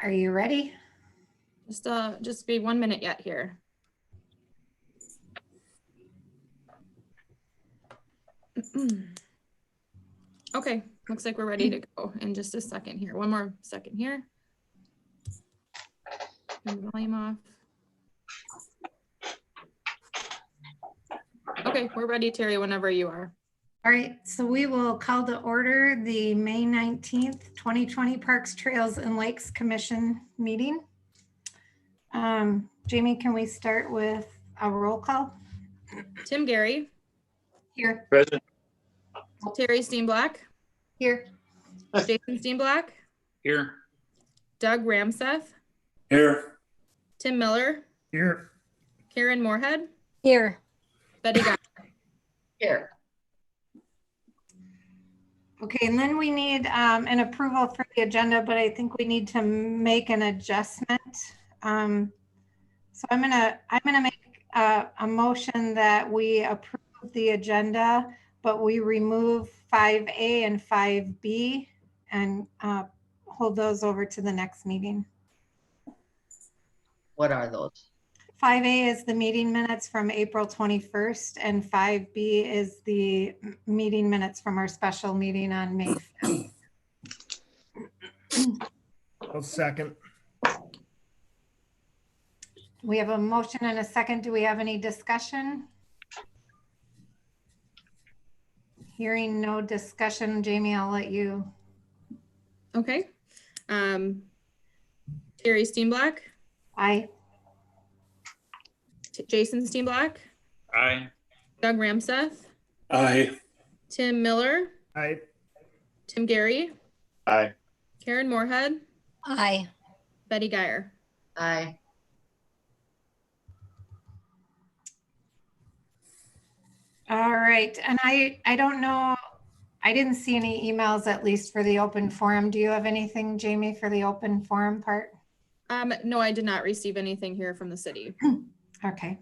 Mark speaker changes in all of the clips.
Speaker 1: Are you ready?
Speaker 2: Just be 1 minute yet here. Okay, looks like we're ready to go in just a second here. One more second here. Turn the volume off. Okay, we're ready, Terry, whenever you are.
Speaker 1: All right, so we will call to order the May 19th, 2020 Parks, Trails, and Lakes Commission meeting. Jamie, can we start with a roll call?
Speaker 2: Tim Gary.
Speaker 1: Here.
Speaker 3: Present.
Speaker 2: Terry Steenblack.
Speaker 1: Here.
Speaker 2: Jason Steenblack.
Speaker 3: Here.
Speaker 2: Doug Ramseth.
Speaker 3: Here.
Speaker 2: Tim Miller.
Speaker 3: Here.
Speaker 2: Karen Moorhead.
Speaker 4: Here.
Speaker 2: Betty Guy.
Speaker 4: Here.
Speaker 1: Okay, and then we need an approval for the agenda, but I think we need to make an adjustment. So I'm gonna make a motion that we approve the agenda, but we remove 5A and 5B and hold those over to the next meeting.
Speaker 4: What are those?
Speaker 1: 5A is the meeting minutes from April 21st, and 5B is the meeting minutes from our special meeting on May 5th.
Speaker 5: I'll second.
Speaker 1: We have a motion and a second. Do we have any discussion? Hearing no discussion, Jamie, I'll let you.
Speaker 2: Okay. Terry Steenblack.
Speaker 1: Aye.
Speaker 2: Jason Steenblack.
Speaker 3: Aye.
Speaker 2: Doug Ramseth.
Speaker 3: Aye.
Speaker 2: Tim Miller.
Speaker 5: Aye.
Speaker 2: Tim Gary.
Speaker 3: Aye.
Speaker 2: Karen Moorhead.
Speaker 4: Aye.
Speaker 2: Betty Geyer.
Speaker 4: Aye.
Speaker 1: All right, and I don't know, I didn't see any emails, at least for the open forum. Do you have anything, Jamie, for the open forum part?
Speaker 2: No, I did not receive anything here from the city.
Speaker 1: Okay.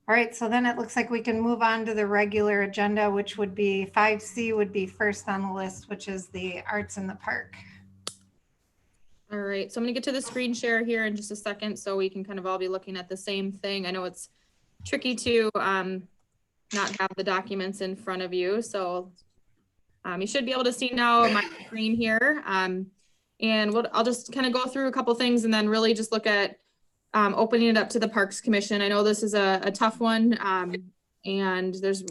Speaker 1: All right, so then it looks like we can move on to the regular agenda, which would be 5C would be first on the list, which is the arts in the park.
Speaker 2: All right, so I'm gonna get to the screen share here in just a second so we can kind of all be looking at the same thing. I know it's tricky to not have the documents in front of you. So you should be able to see now my screen here. And I'll just kind of go through a couple things and then really just look at opening it up to the Parks Commission. I know this is a tough one and there's,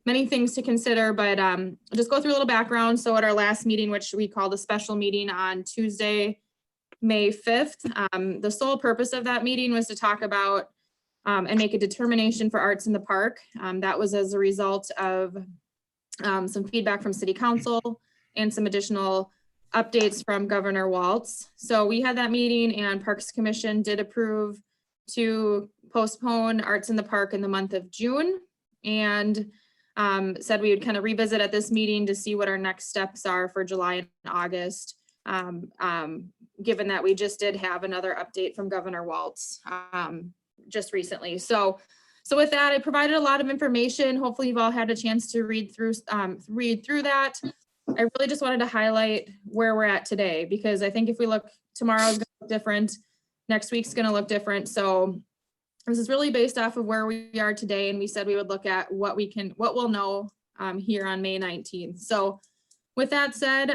Speaker 2: many things to consider, but I'll just go through a little background. So at our last meeting, which we called a special meeting on Tuesday, May 5th, the sole purpose of that meeting was to talk about and make a determination for arts in the park. That was as a result of some feedback from City Council and some additional updates from Governor Walz. So we had that meeting and Parks Commission did approve to postpone arts in the park in the month of June and said we would kind of revisit at this meeting to see what our next steps are for July and August, given that we just did have another update from Governor Walz just recently. So with that, I provided a lot of information. Hopefully you've all had a chance to read through that. I really just wanted to highlight where we're at today, because I think if we look, tomorrow's gonna look different, next week's gonna look different. So this is really based off of where we are today. And we said we would look at what we'll know here on May 19th. So with that said,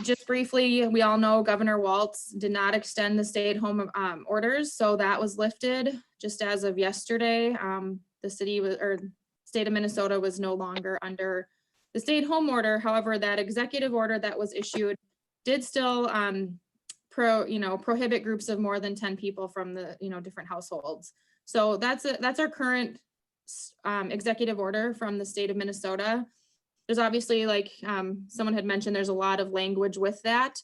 Speaker 2: just briefly, we all know Governor Walz did not extend the stay-at-home orders, so that was lifted just as of yesterday. The state of Minnesota was no longer under the stay-at-home order. However, that executive order that was issued did still prohibit groups of more than 10 people from the different households. So that's our current executive order from the state of Minnesota. There's obviously, like someone had mentioned, there's a lot of language with that,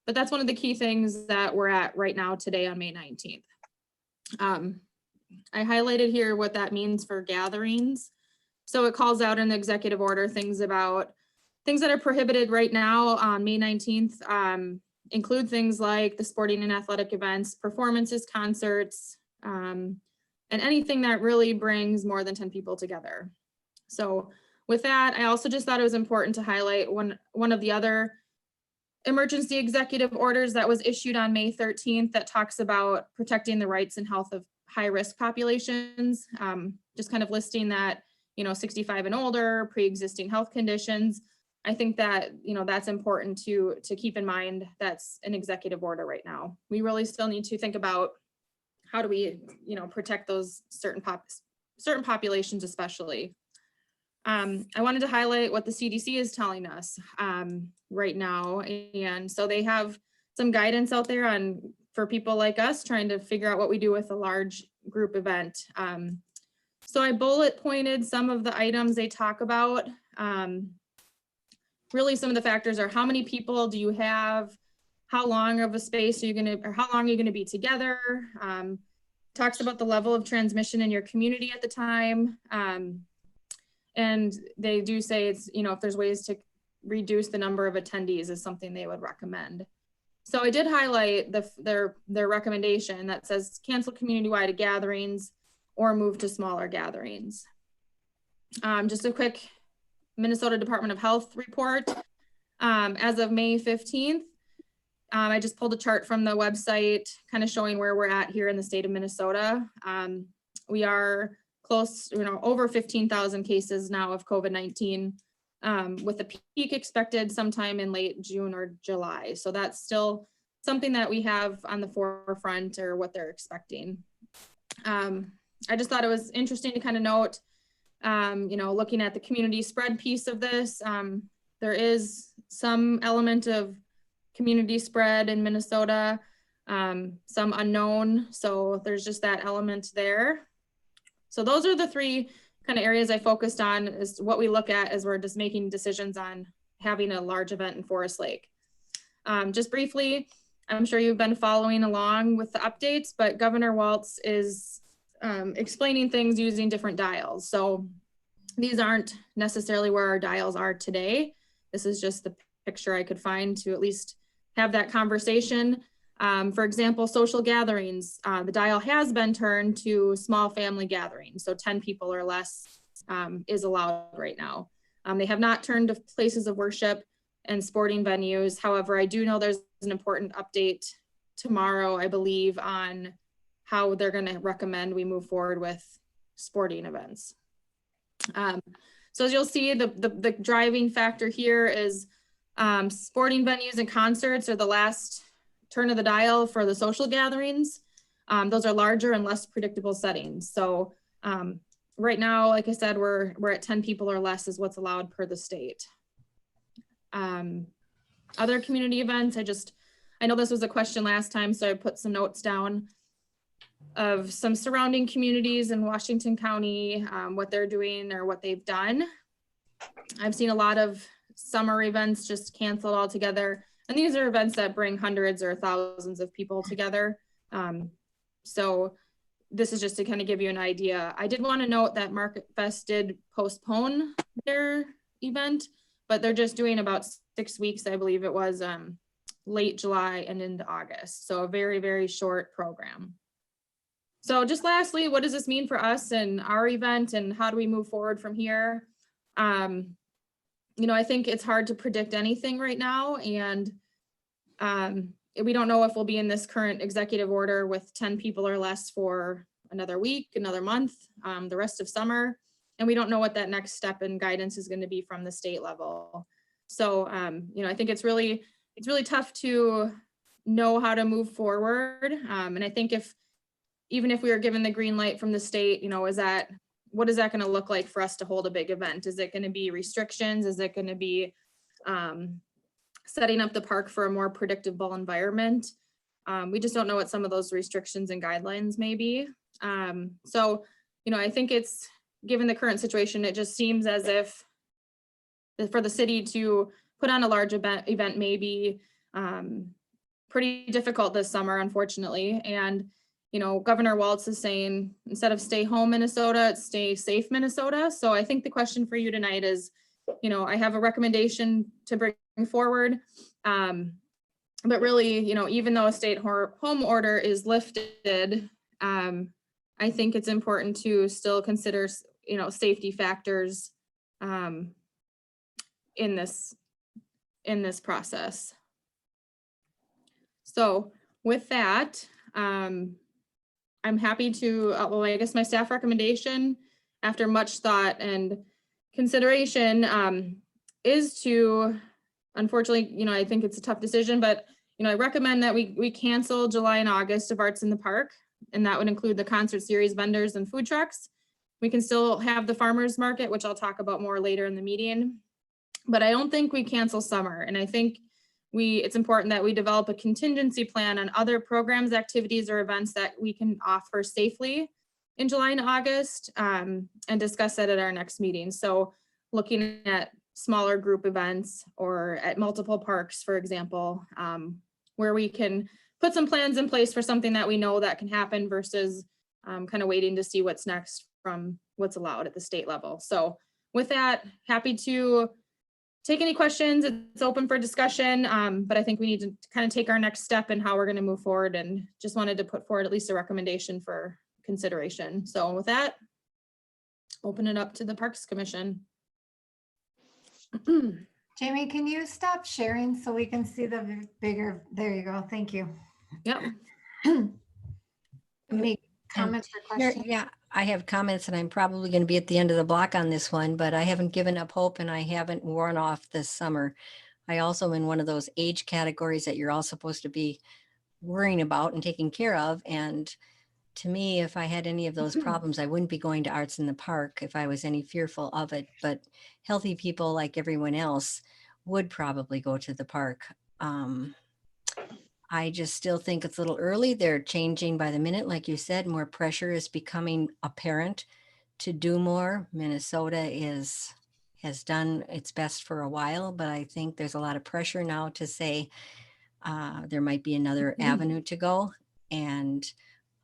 Speaker 2: but that's one of the key things that we're at right now today on May 19th. I highlighted here what that means for gatherings. So it calls out in the executive order things that are prohibited right now on May 19th, include things like the sporting and athletic events, performances, concerts, and anything that really brings more than 10 people together. So with that, I also just thought it was important to highlight one of the other emergency executive orders that was issued on May 13th that talks about protecting the rights and health of high-risk populations. Just kind of listing that, 65 and older, pre-existing health conditions. I think that, that's important to keep in mind. That's an executive order right now. We really still need to think about how do we, protect those certain populations, especially. I wanted to highlight what the CDC is telling us right now. And so they have some guidance out there for people like us trying to figure out what we do with a large group event. So I bullet pointed some of the items they talk about. Really, some of the factors are how many people do you have? How long of a space are you how long are you gonna be together? Talks about the level of transmission in your community at the time. And they do say it's, if there's ways to reduce the number of attendees is something they would recommend. So I did highlight their recommendation that says cancel community-wide gatherings or move to smaller gatherings. Just a quick Minnesota Department of Health report. As of May 15th, I just pulled a chart from the website kind of showing where we're at here in the state of Minnesota. We are close, over 15,000 cases now of COVID-19, with a peak expected sometime in late June or July. So that's still something that we have on the forefront, or what they're expecting. I just thought it was interesting to kind of note, looking at the community spread piece of this, there is some element of community spread in Minnesota, some unknown. So there's just that element there. So those are the three kind of areas I focused on, is what we look at as we're just making decisions on having a large event in Forest Lake. Just briefly, I'm sure you've been following along with the updates, but Governor Walz is explaining things using different dials. So these aren't necessarily where our dials are today. This is just the picture I could find to at least have that conversation. For example, social gatherings, the dial has been turned to small family gatherings. So 10 people or less is allowed right now. They have not turned to places of worship and sporting venues. However, I do know there's an important update tomorrow, I believe, on how they're going to recommend we move forward with sporting events. So as you'll see, the driving factor here is sporting venues and concerts are the last turn of the dial for the social gatherings. Those are larger and less predictable settings. So right now, like I said, we're at 10 people or less is what's allowed per the state. Other community events, I know this was a question last time, so I put some notes down of some surrounding communities in Washington County, what they're doing or what they've done. I've seen a lot of summer events just canceled altogether. And these are events that bring hundreds or thousands of people together. So this is just to kind of give you an idea. I did want to note that Market Fest did postpone their event, but they're just doing about 6 weeks, I believe it was, late July and into August. So a very, very short program. So just lastly, what does this mean for us and our event, and how do we move forward from here? I think it's hard to predict anything right now, and we don't know if we'll be in this current executive order with 10 people or less for another week, another month, the rest of summer, and we don't know what that next step in guidance is going to be from the state level. So, I think it's really tough to know how to move forward, and I think even if we were given the green light from the state, what is that going to look like for us to hold a big event? Is it going to be restrictions? Is it going to be setting up the park for a more predictable environment? We just don't know what some of those restrictions and guidelines may be. So, I think it's, given the current situation, it just seems as if for the city to put on a large event may be pretty difficult this summer, unfortunately. And Governor Walz is saying, instead of stay home Minnesota, it's stay safe Minnesota. So I think the question for you tonight is, I have a recommendation to bring forward. But really, even though a state home order is lifted, I think it's important to still consider, safety factors in this process. So with that, I'm happy to, well, I guess my staff recommendation, after much thought and consideration, is to, unfortunately, I think it's a tough decision, but, I recommend that we cancel July and August of Arts in the Park, and that would include the concert series vendors and food trucks. We can still have the farmers market, which I'll talk about more later in the meeting, but I don't think we cancel summer. And I think it's important that we develop a contingency plan on other programs, activities, or events that we can offer safely in July and August, and discuss that at our next meeting. So looking at smaller group events or at multiple parks, for example, where we can put some plans in place for something that we know that can happen versus kind of waiting to see what's next from what's allowed at the state level. So with that, happy to take any questions. It's open for discussion, but I think we need to kind of take our next step in how we're going to move forward, and just wanted to put forward at least a recommendation for consideration. So with that, open it up to the Parks Commission.
Speaker 1: Jamie, can you stop sharing so we can see the bigger, there you go, thank you.
Speaker 2: Yep.
Speaker 1: Make comments or
Speaker 4: Here-
Speaker 1: questions?
Speaker 4: Yeah, I have comments and I'm probably going to be at the end of the block on this one, but I haven't given up hope and I haven't worn off this summer. I also am in one of those age categories that you're all supposed to be worrying about and taking care of. And to me, if I had any of those problems, I wouldn't be going to Arts in the Park if I was any fearful of it. But healthy people like everyone else would probably go to the park. I just still think it's a little early. They're changing by the minute. Like you said, more pressure is becoming apparent to do more. Minnesota has done its best for a while, but I think there's a lot of pressure now to say there might be another avenue to go. And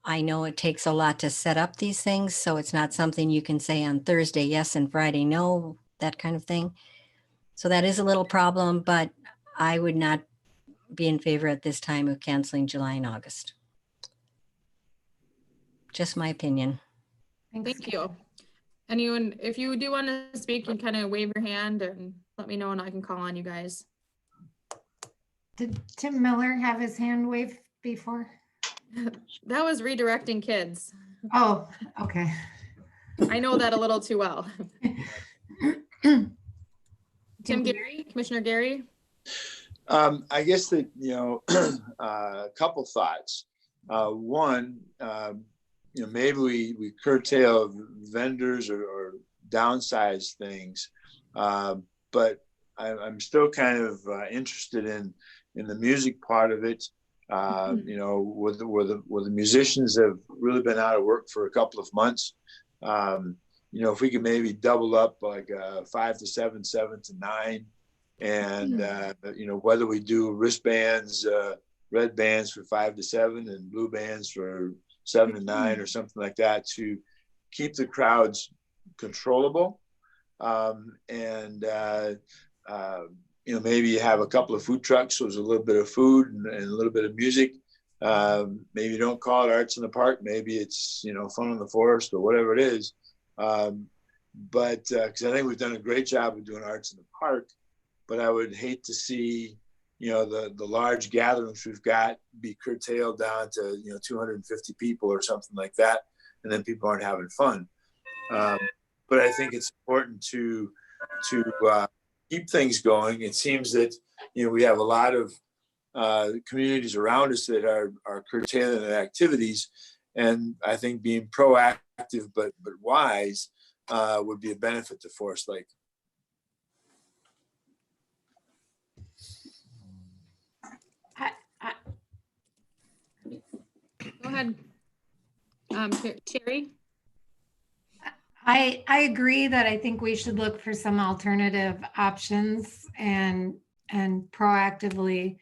Speaker 4: I know it takes a lot to set up these things, so it's not something you can say on Thursday yes and Friday no, that kind of thing. So that is a little problem, but I would not be in favor at this time of canceling July and August. Just my opinion.
Speaker 2: Thank you. Anyone, if you do want to speak, you kind of wave your hand and let me know and I can call on you guys.
Speaker 1: Did Tim Miller have his hand waved before?
Speaker 2: That was redirecting kids.
Speaker 1: Oh, okay.
Speaker 2: I know that a little too well. Tim Gary, Commissioner Gary.
Speaker 5: I guess that, a couple thoughts. One, maybe we curtail vendors or downsize things, but I'm still kind of interested in the music part of it. Where the musicians have really been out of work for a couple of months. If we could maybe double up like 5 to 7, 7 to 9. And, whether we do wristbands, red bands for 5 to 7 and blue bands for 7 to 9 or something like that to keep the crowds controllable. Maybe you have a couple of food trucks, so there's a little bit of food and a little bit of music. Maybe you don't call it Arts in the Park. Maybe it's, Fun in the Forest or whatever it is. Because I think we've done a great job of doing Arts in the Park. But I would hate to see, the large gatherings we've got be curtailed down to, 250 people or something like that, and then people aren't having fun. But I think it's important to keep things going. It seems that, we have a lot of communities around us that are curtailing their activities, and I think being proactive but wise would be a benefit to Forest Lake.
Speaker 2: Go ahead. Terry?
Speaker 1: I agree that I think we should look for some alternative options and proactively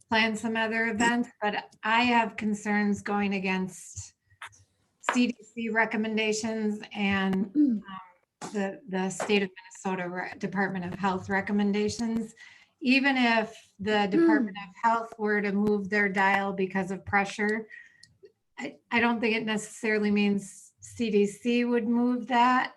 Speaker 1: plan some other events, but I have concerns going against CDC recommendations and the state of Minnesota Department of Health recommendations. Even if the Department of Health were to move their dial because of pressure, I don't think it necessarily means CDC would move that.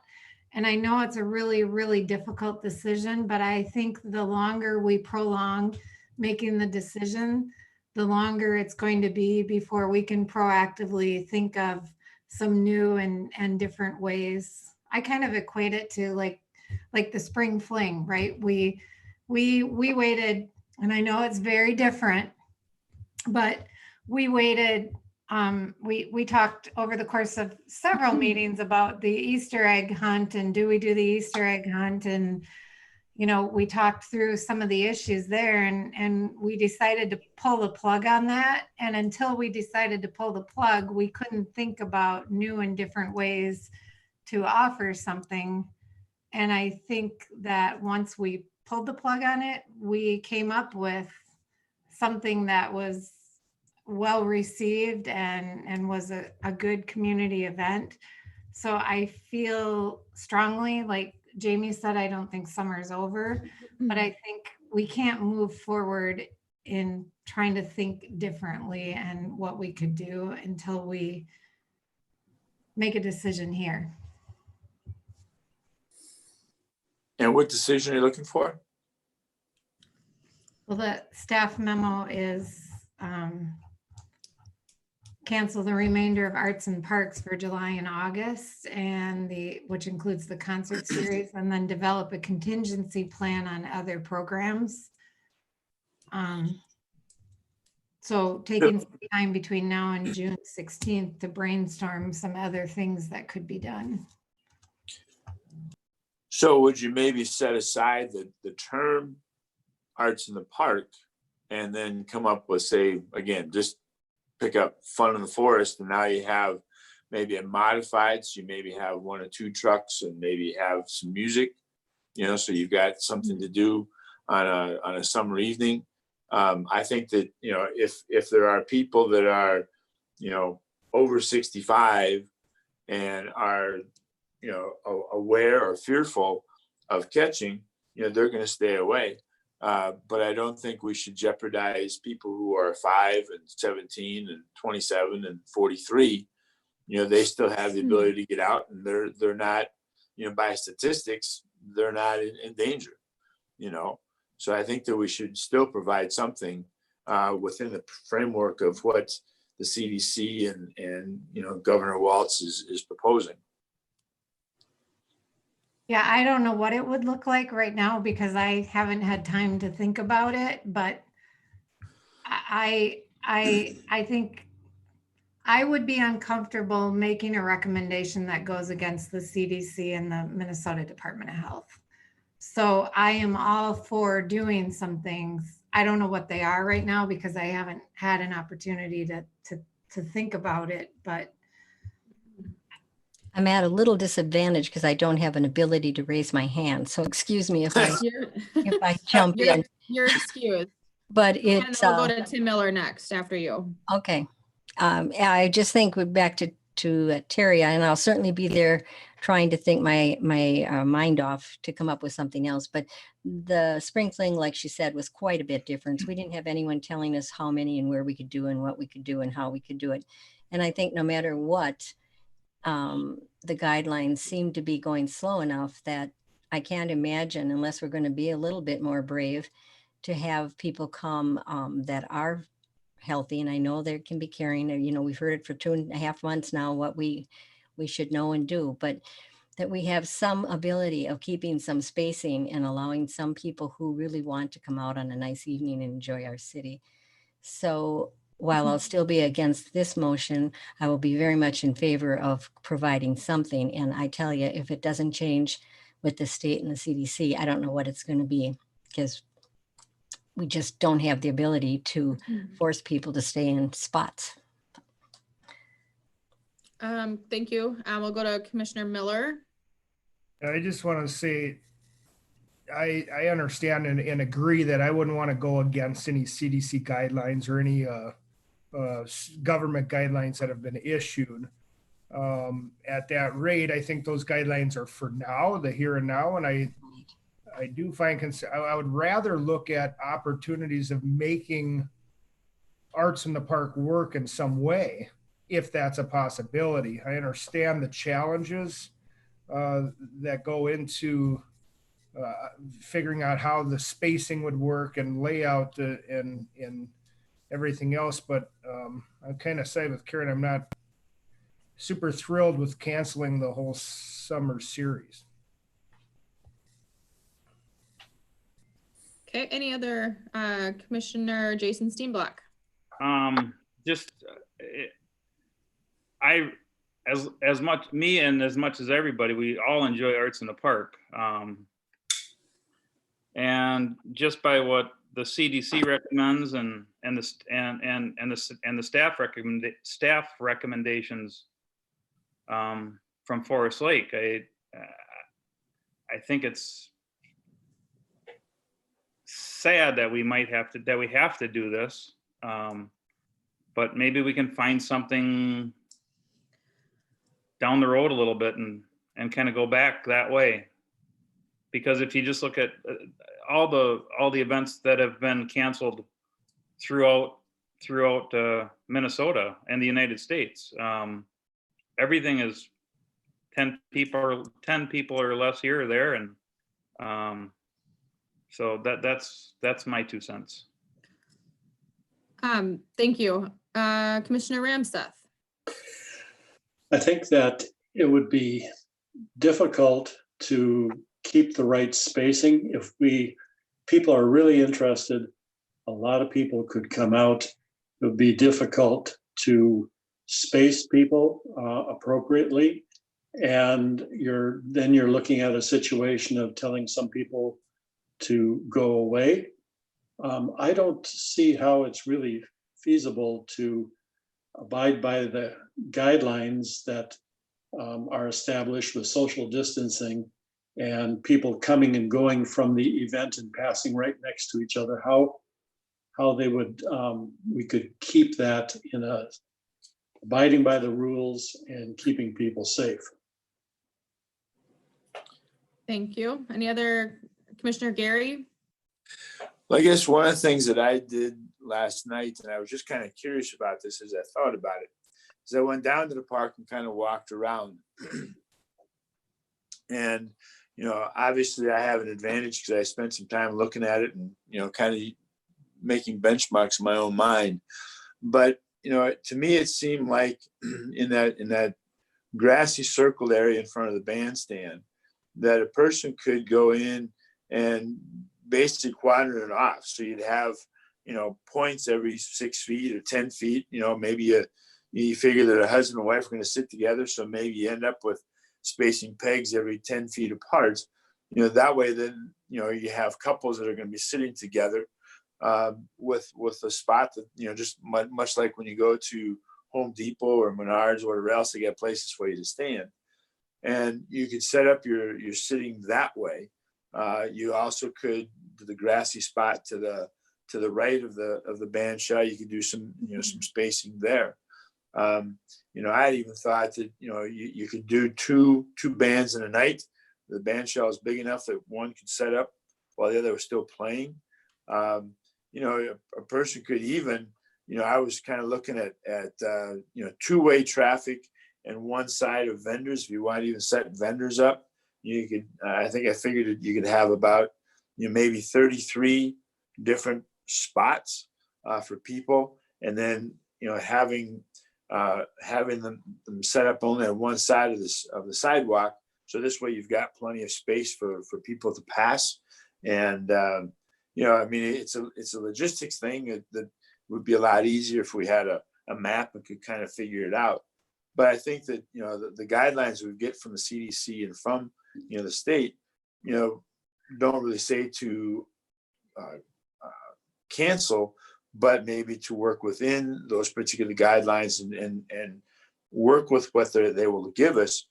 Speaker 1: And I know it's a really, really difficult decision, but I think the longer we prolong making the decision, the longer it's going to be before we can proactively think of some new and different ways. I kind of equate it to like the spring fling, right? We waited, and I know it's very different, but we waited. We talked over the course of several meetings about the Easter egg hunt and do we do the Easter egg hunt, and we talked through some of the issues there, and we decided to pull the plug on that. And until we decided to pull the plug, we couldn't think about new and different ways to offer something. And I think that once we pulled the plug on it, we came up with something that was well received and was a good community event. So I feel strongly, like Jamie said, I don't think summer's over, but I think we can't move forward in trying to think differently and what we could do until we make a decision here.
Speaker 5: And what decision are you looking for?
Speaker 1: Well, the staff memo is cancel the remainder of Arts and Parks for July and August, and which includes the concert series, and then develop a contingency plan on other programs. So taking some time between now and June 16th to brainstorm some other things that could be done.
Speaker 5: So would you maybe set aside the term Arts in the Park and then come up with, say, again, just pick up Fun in the Forest, and now you have maybe a modified, so you maybe have 1 or 2 trucks and maybe have some music, so you've got something to do on a summer evening. I think that, if there are people that are, over 65 and are, aware or fearful of catching, they're going to stay away. But I don't think we should jeopardize people who are 5 and 17 and 27 and 43. They still have the ability to get out, and they're not, by statistics, they're not in danger, So I think that we should still provide something within the framework of what the CDC and Governor Walz is proposing.
Speaker 1: Yeah, I don't know what it would look like right now because I haven't had time to think about it, but I think I would be uncomfortable making a recommendation that goes against the CDC and the Minnesota Department of Health. So I am all for doing some things. I don't know what they are right now because I haven't had an opportunity to think about it, but
Speaker 4: I'm at a little disadvantage because I don't have an ability to raise my hand. So excuse me if I jump in.
Speaker 2: You're excused.
Speaker 4: But
Speaker 2: And
Speaker 4: it's
Speaker 2: then we'll go to Tim Miller next after you.
Speaker 4: okay. I just think we're back to Terry, and I'll certainly be there trying to think my mind off to come up with something else. But the spring fling, like she said, was quite a bit different. We didn't have anyone telling us how many and where we could do and what we could do and how we could do it. And I think no matter what, the guidelines seem to be going slow enough that I can't imagine, unless we're going to be a little bit more brave, to have people come that are healthy. And I know there can be caring, we've heard it for 2.5 months now, what we should know and do, but that we have some ability of keeping some spacing and allowing some people who really want to come out on a nice evening and enjoy our city. So while I'll still be against this motion, I will be very much in favor of providing something. And I tell you, if it doesn't change with the state and the CDC, I don't know what it's going to be, because we just don't have the ability to force people to stay in spots.
Speaker 2: Thank you. We'll go to Commissioner Miller.
Speaker 6: I just want to say, I understand and agree that I wouldn't want to go against any CDC guidelines or any government guidelines that have been issued. At that rate, I think those guidelines are for now, the here and now, and I do find I would rather look at opportunities of making Arts in the Park work in some way, if that's a possibility. I understand the challenges that go into figuring out how the spacing would work and layout and everything else, but I'm kind of side with Karen. I'm not super thrilled with canceling the whole summer series.
Speaker 2: Okay, any other, Commissioner Jason Steenblock?
Speaker 3: Just, as much, me and as much as everybody, we all enjoy Arts in the Park. And just by what the CDC recommends and the staff recommendations from Forest Lake, I think it's sad that we have to do this. But maybe we can find something down the road a little bit and kind of go back that way. Because if you just look at all the events that have been canceled throughout Minnesota and the United States, everything is 10 people or less here or there, and so that's my 2 cents.
Speaker 2: Thank you. Commissioner Ramseth.
Speaker 7: I think that it would be difficult to keep the right spacing. If people are really interested, a lot of people could come out. It would be difficult to space people appropriately. And then you're looking at a situation of telling some people to go away. I don't see how it's really feasible to abide by the guidelines that are established with social distancing and people coming and going from the event and passing right next to each other. How they would we could keep that in a abiding by the rules and keeping people safe.
Speaker 2: Thank you. Any other, Commissioner Gary?
Speaker 5: Well, I guess one of the things that I did last night, and I was just kind of curious about this as I thought about it, is I went down to the park and kind of walked around. And, you know, obviously I have an advantage because I spent some time looking at it and, you know, kind of making benchmarks in my own mind. But, you know, to me, it seemed like in that grassy circled area in front of the bandstand, that a person could go in and basically quadrant it off. So you'd have, you know, points every 6 feet or 10 feet, you know, maybe you figure that a husband and wife are going to sit together. So maybe you end up with spacing pegs every 10 feet apart. You know, that way then, you know, you have couples that are going to be sitting together with a spot that, you know, just much like when you go to Home Depot or Menards or whatever else, they got places for you to stand. And you could set up your sitting that way. You also could do the grassy spot to the right of the band shell. You could do some, you know, some spacing there. You know, I had even thought that, you know, you could do two bands in a night. The band shell is big enough that one could set up while the other was still playing. You know, a person could even, you know, I was kind of looking at you know, two-way traffic and one side of vendors. If you want to even set vendors up, you could, I think I figured that you could have about, you know, maybe 33 different spots for people. And then, you know, having them set up only on one side of the sidewalk. So this way you've got plenty of space for people to pass. And, you know, I mean, it's a logistics thing that would be a lot easier if we had a map and could kind of figure it out. But I think that, you know, the guidelines we get from the CDC and from, you know, the state, you know, don't really say to cancel, but maybe to work within those particular guidelines and work with what they will give us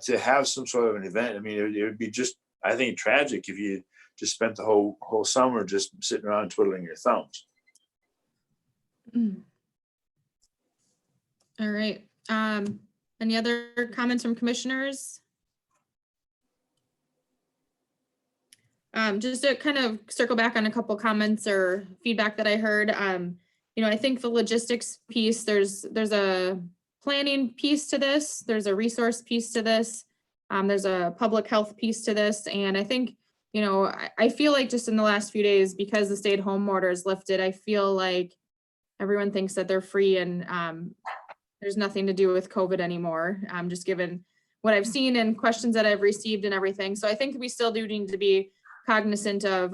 Speaker 5: to have some sort of an event. I mean, it would be just, I think, tragic if you just spent the whole summer just sitting around twiddling your thumbs.
Speaker 2: All right. Any other comments from commissioners? Just to kind of circle back on a couple comments or feedback that I heard, you know, I think the logistics piece, there's a planning piece to this, there's a resource piece to this, there's a public health piece to this, and I think, you know, I feel like just in the last few days, because the stay-at-home order is lifted, I feel like everyone thinks that they're free and there's nothing to do with COVID anymore. Just given what I've seen and questions that I've received and everything. So I think we still do need to be cognizant of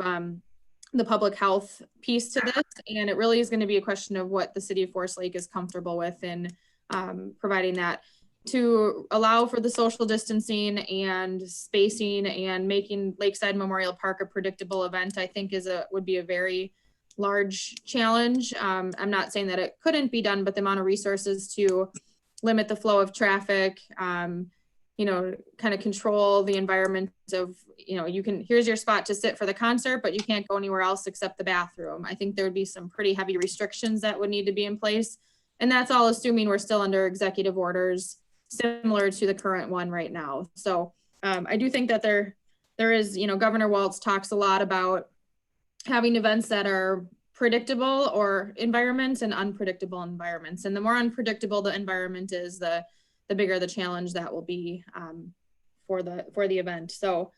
Speaker 2: the public health piece to this. And it really is going to be a question of what the city of Forest Lake is comfortable with in providing that, to allow for the social distancing and spacing and making Lakeside Memorial Park a predictable event, I think would be a very large challenge. I'm not saying that it couldn't be done, but the amount of resources to limit the flow of traffic, you know, kind of control the environment of, you know, here's your spot to sit for the concert, but you can't go anywhere else except the bathroom. I think there would be some pretty heavy restrictions that would need to be in place. And that's all assuming we're still under executive orders similar to the current one right now. So I do think that there is, you know, Governor Walz talks a lot about having events that are predictable or environments and unpredictable environments. And the more unpredictable the environment is, the bigger the challenge that will be for the event. So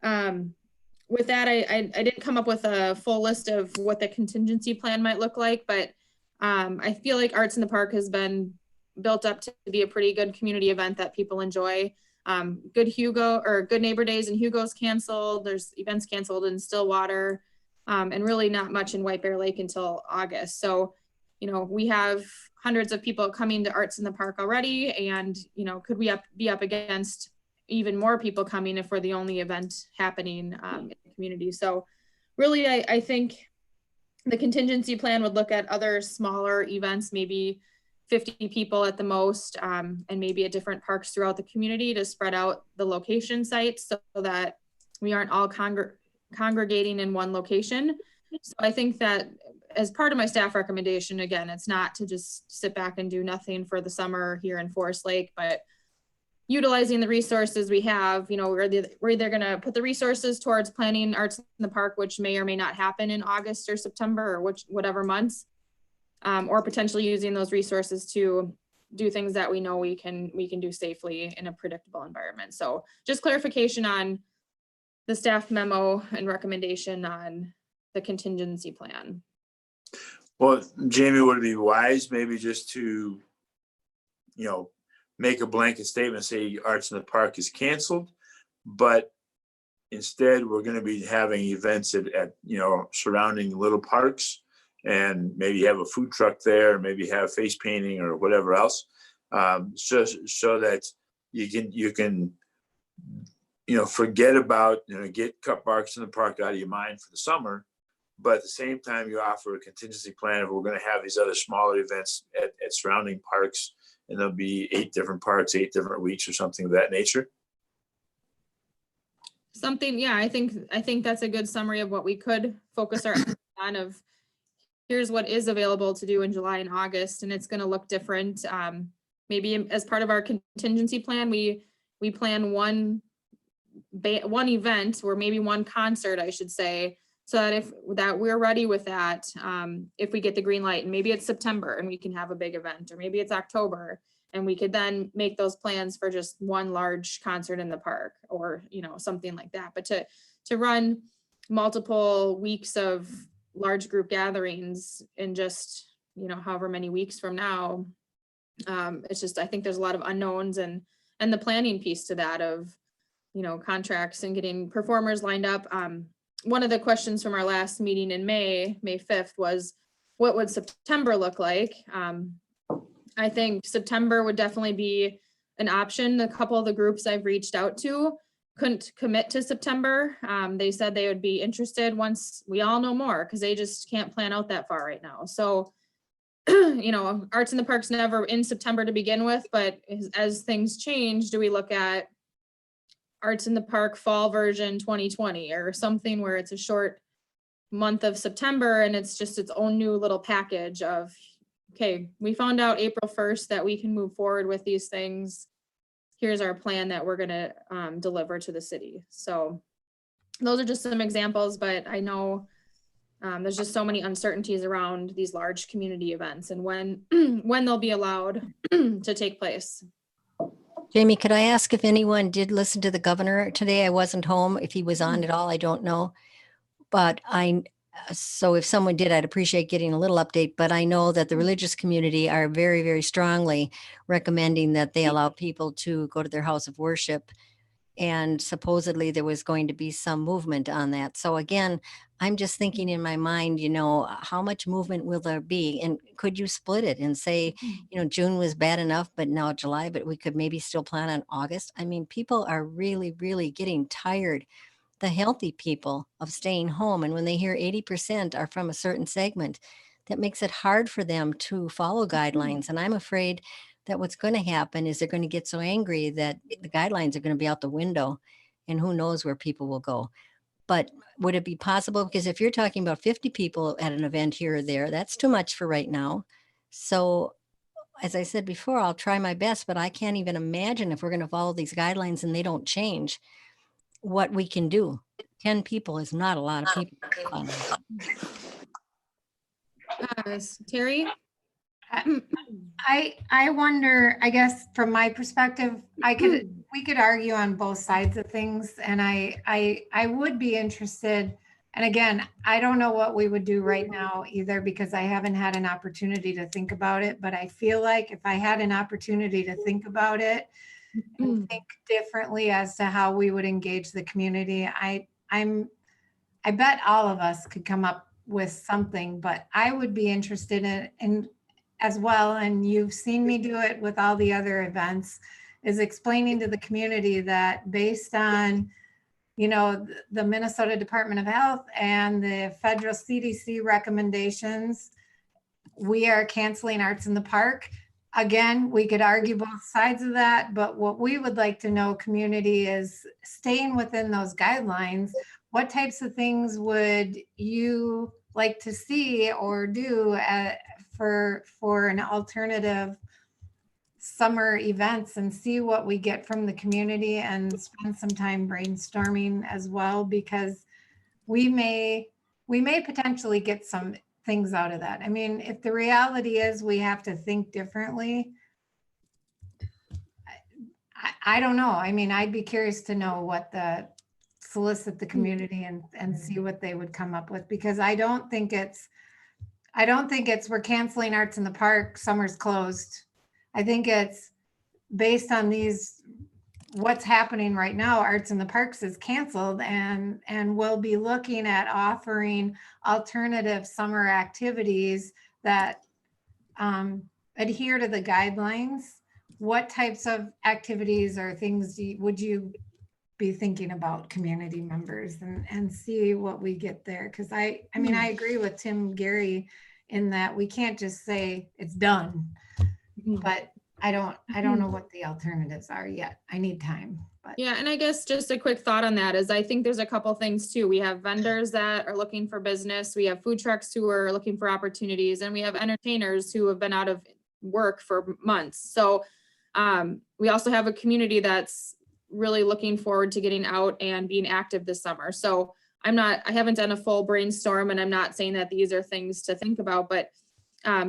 Speaker 2: with that, I didn't come up with a full list of what the contingency plan might look like, but I feel like Arts in the Park has been built up to be a pretty good community event that people enjoy. Good Neighbor Days in Hugo's canceled. There's events canceled in Stillwater, and really not much in White Bear Lake until August. So, you know, we have hundreds of people coming to Arts in the Park already. And, you know, could we be up against even more people coming if we're the only event happening in the community? So really, I think the contingency plan would look at other smaller events, maybe 50 people at the most, and maybe at different parks throughout the community to spread out the location sites so that we aren't all congregating in one location. So I think that as part of my staff recommendation, again, it's not to just sit back and do nothing for the summer here in Forest Lake, but utilizing the resources we have. You know, we're either going to put the resources towards planning Arts in the Park, which may or may not happen in August or September or whatever months, or potentially using those resources to do things that we know we can do safely in a predictable environment. So just clarification on the staff memo and recommendation on the contingency plan.
Speaker 5: Well, Jamie, would it be wise maybe just to, you know, make a blanket statement, say Arts in the Park is canceled, but instead we're going to be having events at you know, surrounding little parks, and maybe have a food truck there, maybe have face painting or whatever else, so that you can you know, forget about, you know, get Arts in the Park out of your mind for the summer, but at the same time you offer a contingency plan if we're going to have these other smaller events at surrounding parks, and there'll be 8 different parks, 8 different weeks or something of that nature.
Speaker 2: Something, yeah, I think that's a good summary of what we could focus our on. Of here's what is available to do in July and August, and it's going to look different. Maybe as part of our contingency plan, we plan one event, or maybe one concert, I should say, so that we're ready with that. If we get the green light, and maybe it's September and we can have a big event, or maybe it's October and we could then make those plans for just one large concert in the park, or, you know, something like that. But to run multiple weeks of large group gatherings in just, you know, however many weeks from now, it's just, I think there's a lot of unknowns and the planning piece to that of, you know, contracts and getting performers lined up. One of the questions from our last meeting in May 5th was, what would September look like? I think September would definitely be an option. A couple of the groups I've reached out to couldn't commit to September. They said they would be interested once we all know more, because they just can't plan out that far right now. So, you know, Arts in the Park's never in September to begin with, but as things change, do we look at Arts in the Park fall version 2020 or something where it's a short month of September and it's just its own new little package of, okay, we found out April 1st that we can move forward with these things. Here's our plan that we're going to deliver to the city. So those are just some examples, but I know there's just so many uncertainties around these large community events and when they'll be allowed to take place.
Speaker 4: Jamie, could I ask if anyone did listen to the governor today? I wasn't home. If he was on at all, I don't know. But So if someone did, I'd appreciate getting a little update, but I know that the religious community are very, very strongly recommending that they allow people to go to their house of worship. And supposedly there was going to be some movement on that. So again, I'm just thinking in my mind, how much movement will there be? And could you split it and say, June was bad enough, but now July, but we could maybe still plan on August? I mean, people are really, really getting tired, the healthy people, of staying home. And when they hear 80% are from a certain segment, that makes it hard for them to follow guidelines. And I'm afraid that what's going to happen is they're going to get so angry that the guidelines are going to be out the window, and who knows where people will go. But would it be possible? Because if you're talking about 50 people at an event here or there, that's too much for right now. So as I said before, I'll try my best, but I can't even imagine if we're going to follow these guidelines and they don't change, what we can do. 10 people is not a lot of people.
Speaker 2: Terry?
Speaker 1: I wonder, I guess from my perspective, we could argue on both sides of things, and I would be interested. And again, I don't know what we would do right now either, because I haven't had an opportunity to think about it. But I feel like if I had an opportunity to think about it and think differently as to how we would engage the community, I bet all of us could come up with something. But I would be interested in as well, and you've seen me do it with all the other events, is explaining to the community that based on the Minnesota Department of Health and the federal CDC recommendations, we are canceling Arts in the Park. Again, we could argue both sides of that, but what we would like to know, community, is staying within those guidelines. What types of things would you like to see or do for an alternative summer events, and see what we get from the community, and spend some time brainstorming as well, because we may potentially get some things out of that. I mean, if the reality is we have to think differently, I don't know. I mean, I'd be curious to know solicit the community and see what they would come up with, because I don't think it's we're canceling Arts in the Park, summer's closed. I think it's based on what's happening right now. Arts in the Parks is canceled, and we'll be looking at offering alternative summer activities that adhere to the guidelines. What types of activities or things would you be thinking about, community members, and see what we get there? Because I mean, I agree with Tim Gary in that we can't just say it's done, but I don't know what the alternatives are yet. I need time. But
Speaker 2: Yeah, and I guess just a quick thought on that is I think there's a couple things too. We have vendors that are looking for business. We have food trucks who are looking for opportunities, and we have entertainers who have been out of work for months. So we also have a community that's really looking forward to getting out and being active this summer. So I haven't done a full brainstorm, and I'm not saying that these are things to think about, but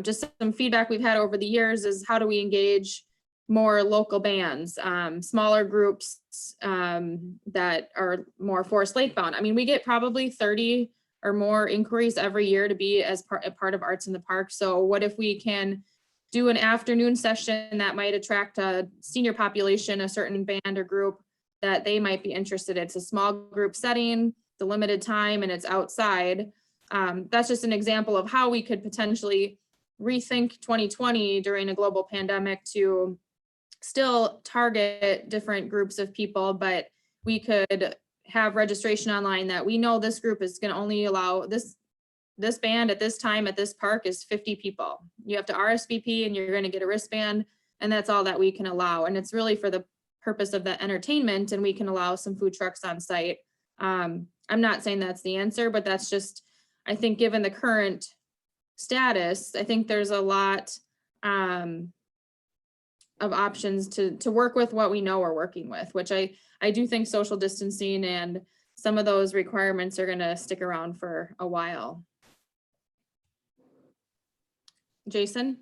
Speaker 2: just some feedback we've had over the years is, how do we engage more local bands, smaller groups that are more Forest Lake bound? I mean, we get probably 30 or more inquiries every year to be as a part of Arts in the Park. So what if we can do an afternoon session that might attract a senior population, a certain band or group that they might be interested in? It's a small group setting, the limited time, and it's outside. That's just an example of how we could potentially rethink 2020 during a global pandemic to still target different groups of people, but we could have registration online that we know this group is going to only allow this band at this time at this park is 50 people. You have to RSVP and you're going to get a wristband, and that's all that we can allow. And it's really for the purpose of the entertainment, and we can allow some food trucks on site. I'm not saying that's the answer, but that's just, I think given the current status, I think there's a lot of options to work with what we know we're working with, which I do think social distancing and some of those requirements are going to stick around for a while. Jason?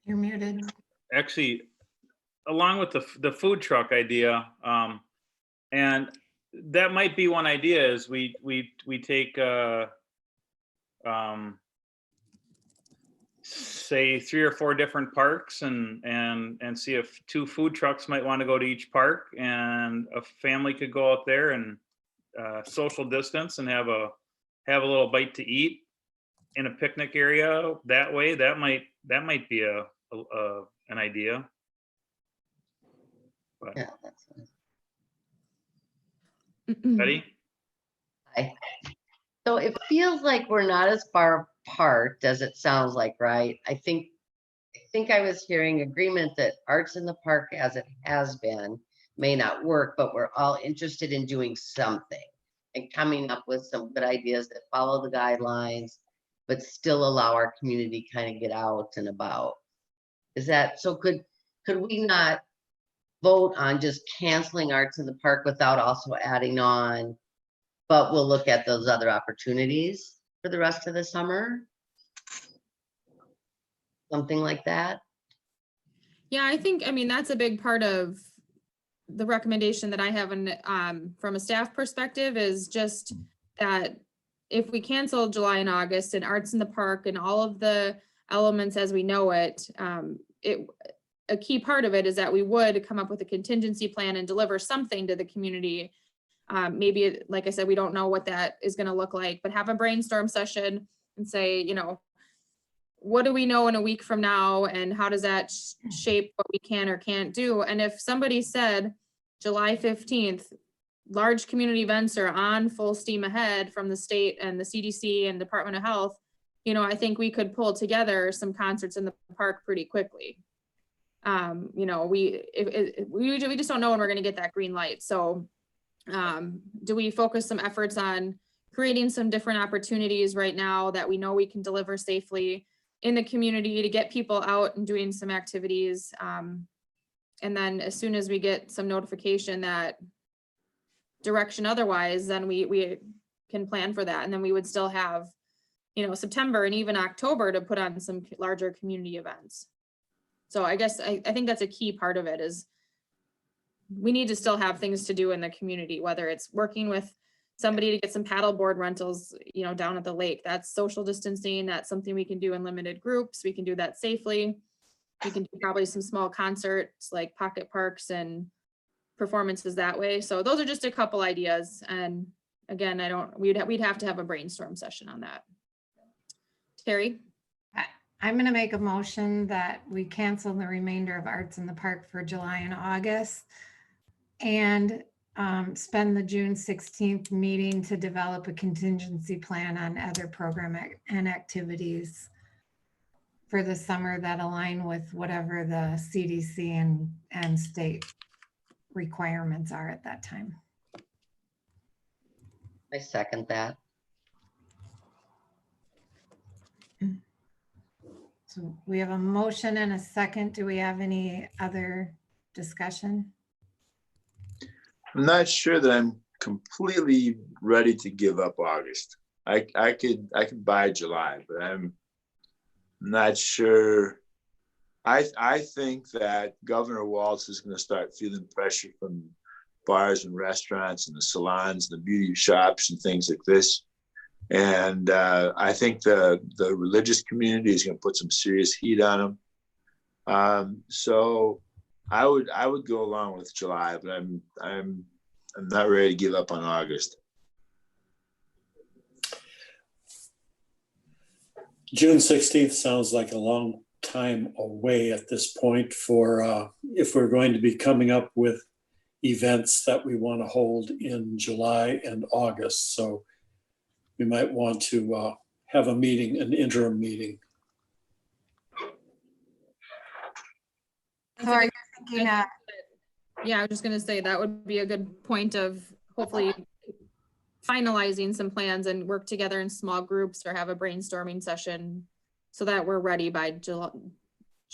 Speaker 1: you're muted.
Speaker 3: Actually, along with the food truck idea, and that might be one idea, is we take say 3 or 4 different parks and see if 2 food trucks might want to go to each park, and a family could go out there and social distance and have a little bite to eat in a picnic area that way. That might be an idea. But
Speaker 8: Yeah, that's
Speaker 3: Betty?
Speaker 8: nice. So it feels like we're not as far apart as it sounds like, right? I think I was hearing agreement that Arts in the Park as it has been may not work, but we're all interested in doing something and coming up with some good ideas that follow the guidelines, but still allow our community kind of get out and about. Is that, so could we not vote on just canceling Arts in the Park without also adding on, but we'll look at those other opportunities for the rest of the summer? Something like that?
Speaker 2: Yeah, I mean, that's a big part of the recommendation that I have in, from a staff perspective, is just that if we cancel July and August and Arts in the Park and all of the elements as we know it, a key part of it is that we would come up with a contingency plan and deliver something to the community. Maybe, like I said, we don't know what that is going to look like, but have a brainstorm session and say, you know, what do we know in a week from now, and how does that shape what we can or can't do? And if somebody said July 15th, large community events are on full steam ahead from the state and the CDC and Department of Health, you know, I think we could pull together some concerts in the park pretty quickly. You know, we just don't know when we're going to get that green light. So do we focus some efforts on creating some different opportunities right now that we know we can deliver safely in the community to get people out and doing some activities? And then as soon as we get some notification that direction otherwise, then we can plan for that. And then we would still have, you know, September and even October to put on some larger community events. So I guess I think that's a key part of it, is we need to still have things to do in the community, whether it's working with somebody to get some paddleboard rentals, you know, down at the lake. That's social distancing. That's something we can do in limited groups. We can do that safely. We can do probably some small concerts like pocket parks and performances that way. So those are just a couple ideas. And again, we'd have to have a brainstorm session on that. Terry?
Speaker 1: I'm going to make a motion that we cancel the remainder of Arts in the Park for July and August, and spend the June 16th meeting to develop a contingency plan on other program and activities for the summer that align with whatever the CDC and state requirements are at that time.
Speaker 8: I second that.
Speaker 1: So we have a motion and a second. Do we have any other discussion?
Speaker 5: I'm not sure that I'm completely ready to give up August. I could buy July, but I'm not sure. I think that Governor Walz is going to start feeling pressure from bars and restaurants and the salons, the beauty shops and things like this. And I think the religious community is going to put some serious heat on them. So I would go along with July, but I'm not ready to give up on August.
Speaker 7: June 16th sounds like a long time away at this point for if we're going to be coming up with events that we want to hold in July and August. So we might want to have a meeting, an interim meeting.
Speaker 1: So are you thinking
Speaker 2: Yeah, I was just gonna say that would be a good point of hopefully finalizing some plans and work together in small groups or have a brainstorming session so that we're ready by June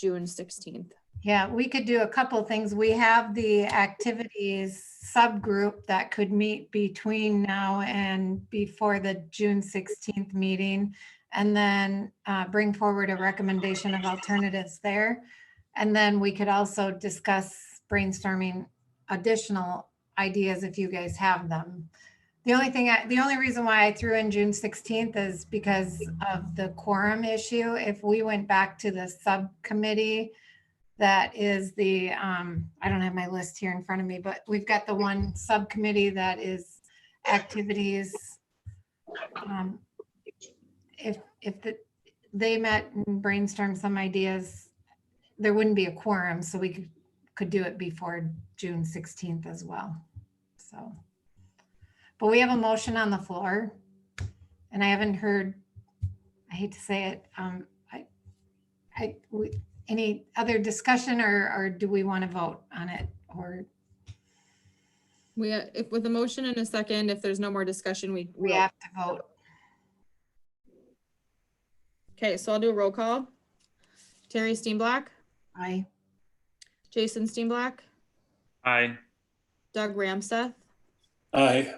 Speaker 2: 16th.
Speaker 1: Yeah, we could do a couple things. We have the activities subgroup that could meet between now and before the June 16th meeting, and then bring forward a recommendation of alternatives there. And then we could also discuss brainstorming additional ideas if you guys have them. The only reason why I threw in June 16th is because of the quorum issue. If we went back to the subcommittee, that is the, I don't have my list here in front of me, but we've got the one subcommittee that is activities. They met and brainstormed some ideas, there wouldn't be a quorum, so we could do it before June 16th as well. So, but we have a motion on the floor, and I haven't heard, I hate to say it, any other discussion, or do we want to vote on it? Or
Speaker 2: If with a motion and a second, if there's no more discussion,
Speaker 1: we
Speaker 2: we'll.
Speaker 1: have to vote?
Speaker 2: Okay, so I'll do a roll call. Terry Steenblack,
Speaker 1: Aye.
Speaker 2: Jason Steenblack,
Speaker 3: Aye.
Speaker 2: Doug Ramseth,
Speaker 7: Aye.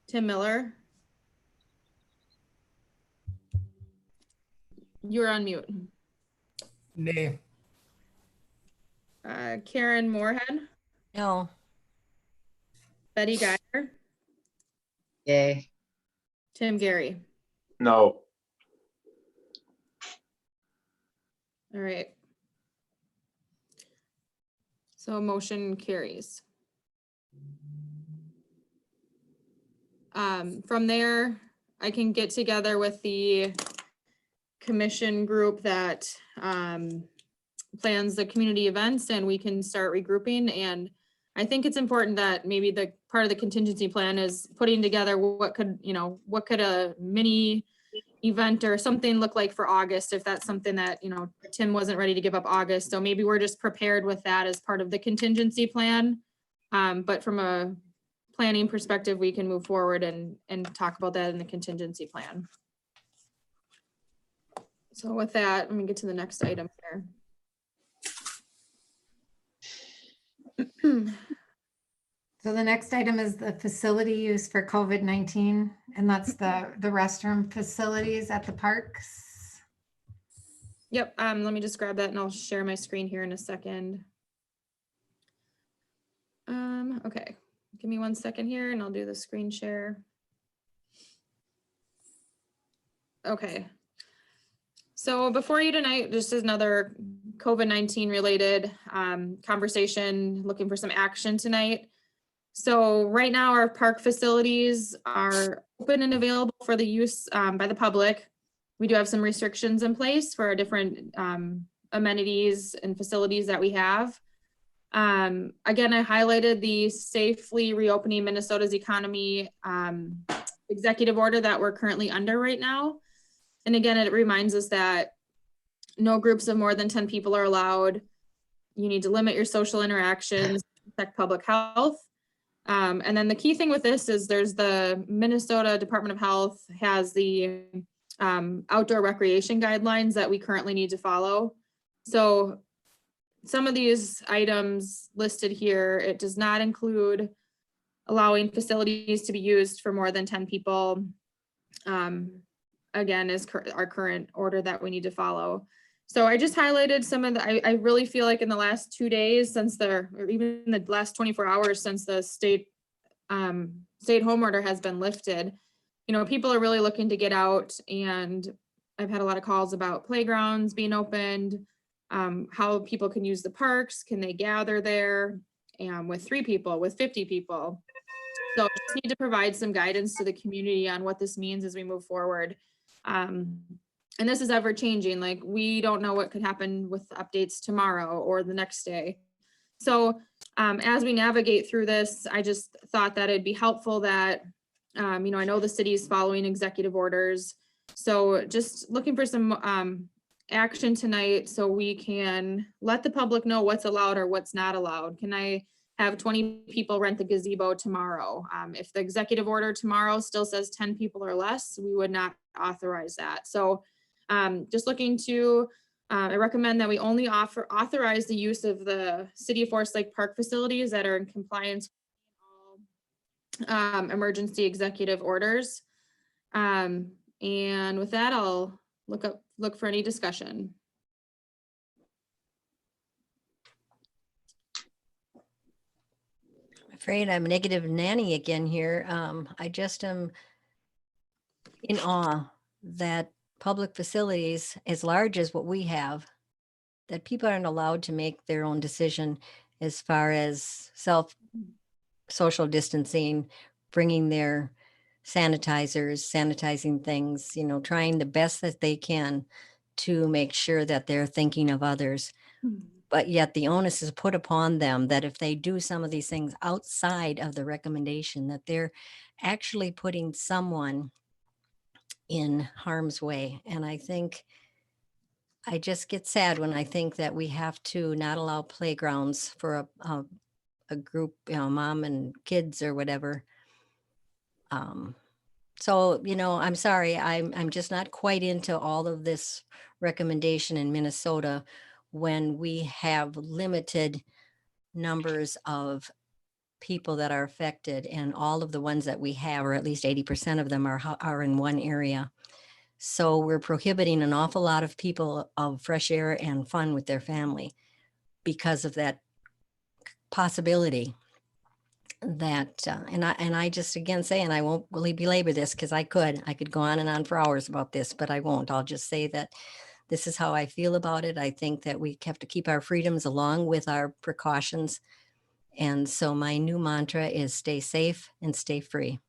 Speaker 2: Tim Miller. You're on mute.
Speaker 6: Nay.
Speaker 2: Karen Moorhead,
Speaker 4: No,
Speaker 2: Betty Geyer,
Speaker 8: Yay.
Speaker 2: Tim Gary.
Speaker 5: No.
Speaker 2: All right. So motion carries. From there, I can get together with the commission group that plans the community events, and we can start regrouping. And I think it's important that maybe the part of the contingency plan is putting together what could a mini event or something look like for August, if that's something that, Tim wasn't ready to give up August. So maybe we're just prepared with that as part of the contingency plan. But from a planning perspective, we can move forward and talk about that in the contingency plan. So with that, let me get to the next item here.
Speaker 1: So the next item is the facility use for COVID-19, and that's the restroom facilities at the parks.
Speaker 2: Yep, let me just grab that and I'll share my screen here in a second. Okay, give me 1 second here and I'll do the screen share. Okay. So before you tonight, this is another COVID-19 related conversation, looking for some action tonight. So right now our park facilities are open and available for the use by the public. We do have some restrictions in place for our different amenities and facilities that we have. Again, I highlighted the Safely Reopening Minnesota's Economy executive order that we're currently under right now. And again, it reminds us that no groups of more than 10 people are allowed. You need to limit your social interactions, protect public health. And then the key thing with this is there's the Minnesota Department of Health has the outdoor recreation guidelines that we currently need to follow. So some of these items listed here, it does not include allowing facilities to be used for more than 10 people. Again, is our current order that we need to follow. So I just highlighted some of the, I really feel like in the last 2 days or even the last 24 hours since the state home order has been lifted, people are really looking to get out, and I've had a lot of calls about playgrounds being opened, how people can use the parks, can they gather there with 3 people, with 50 people. So just need to provide some guidance to the community on what this means as we move forward. And this is ever changing. Like, we don't know what could happen with updates tomorrow or the next day. So as we navigate through this, I just thought that it'd be helpful that, I know the city is following executive orders. So just looking for some action tonight so we can let the public know what's allowed or what's not allowed. Can I have 20 people rent the gazebo tomorrow? If the executive order tomorrow still says 10 people or less, we would not authorize that. So just looking to, I recommend that we only authorize the use of the City of Forest Lake Park facilities that are in compliance with all emergency executive orders. And with that, I'll look for any discussion.
Speaker 4: afraid I'm a negative nanny again here. I just am in awe that public facilities as large as what we have, that people aren't allowed to make their own decision as far as social distancing, bringing their sanitizers, sanitizing things, trying the best that they can to make sure that they're thinking of others. But yet the onus is put upon them that if they do some of these things outside of the recommendation, that they're actually putting someone in harm's way. And I just get sad when I think that we have to not allow playgrounds for a group, mom and kids or whatever. So, I'm sorry, I'm just not quite into all of this recommendation in Minnesota when we have limited numbers of people that are affected, and all of the ones that we have, or at least 80% of them are in one area. So we're prohibiting an awful lot of people of fresh air and fun with their family because of that possibility that, and I just again say, and I won't really belabor this because I could go on and on for hours about this, but I won't. I'll just say that this is how I feel about it. I think that we have to keep our freedoms along with our precautions. And so my new mantra is stay safe and stay free.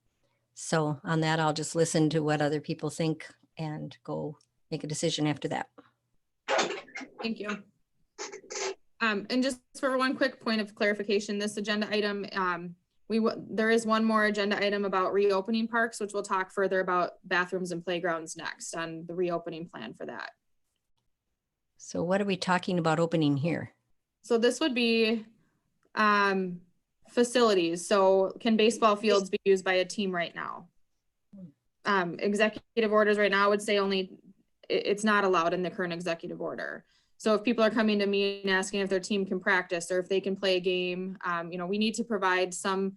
Speaker 4: So on that, I'll just listen to what other people think and go make a decision after that.
Speaker 2: Thank you. And just for one quick point of clarification, this agenda item, there is one more agenda item about reopening parks, which we'll talk further about bathrooms and playgrounds next on the reopening plan for that.
Speaker 4: So what are we talking about opening here?
Speaker 2: So this would be facilities. So can baseball fields be used by a team right now? Executive orders right now, I would say it's not allowed in the current executive order. So if people are coming to me and asking if their team can practice or if they can play a game, we need to provide some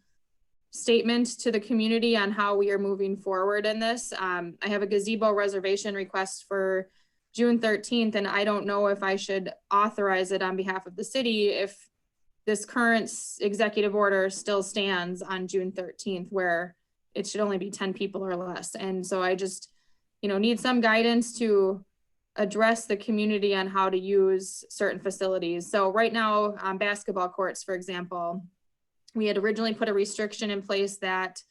Speaker 2: statement to the community on how we are moving forward in this. I have a gazebo reservation request for June 13th, and I don't know if I should authorize it on behalf of the city if this current executive order still stands on June 13th, where it should only be 10 people or less. And so I just, need some guidance to address the community on how to use certain facilities. So right now on basketball courts, for example, we had originally put a restriction in place that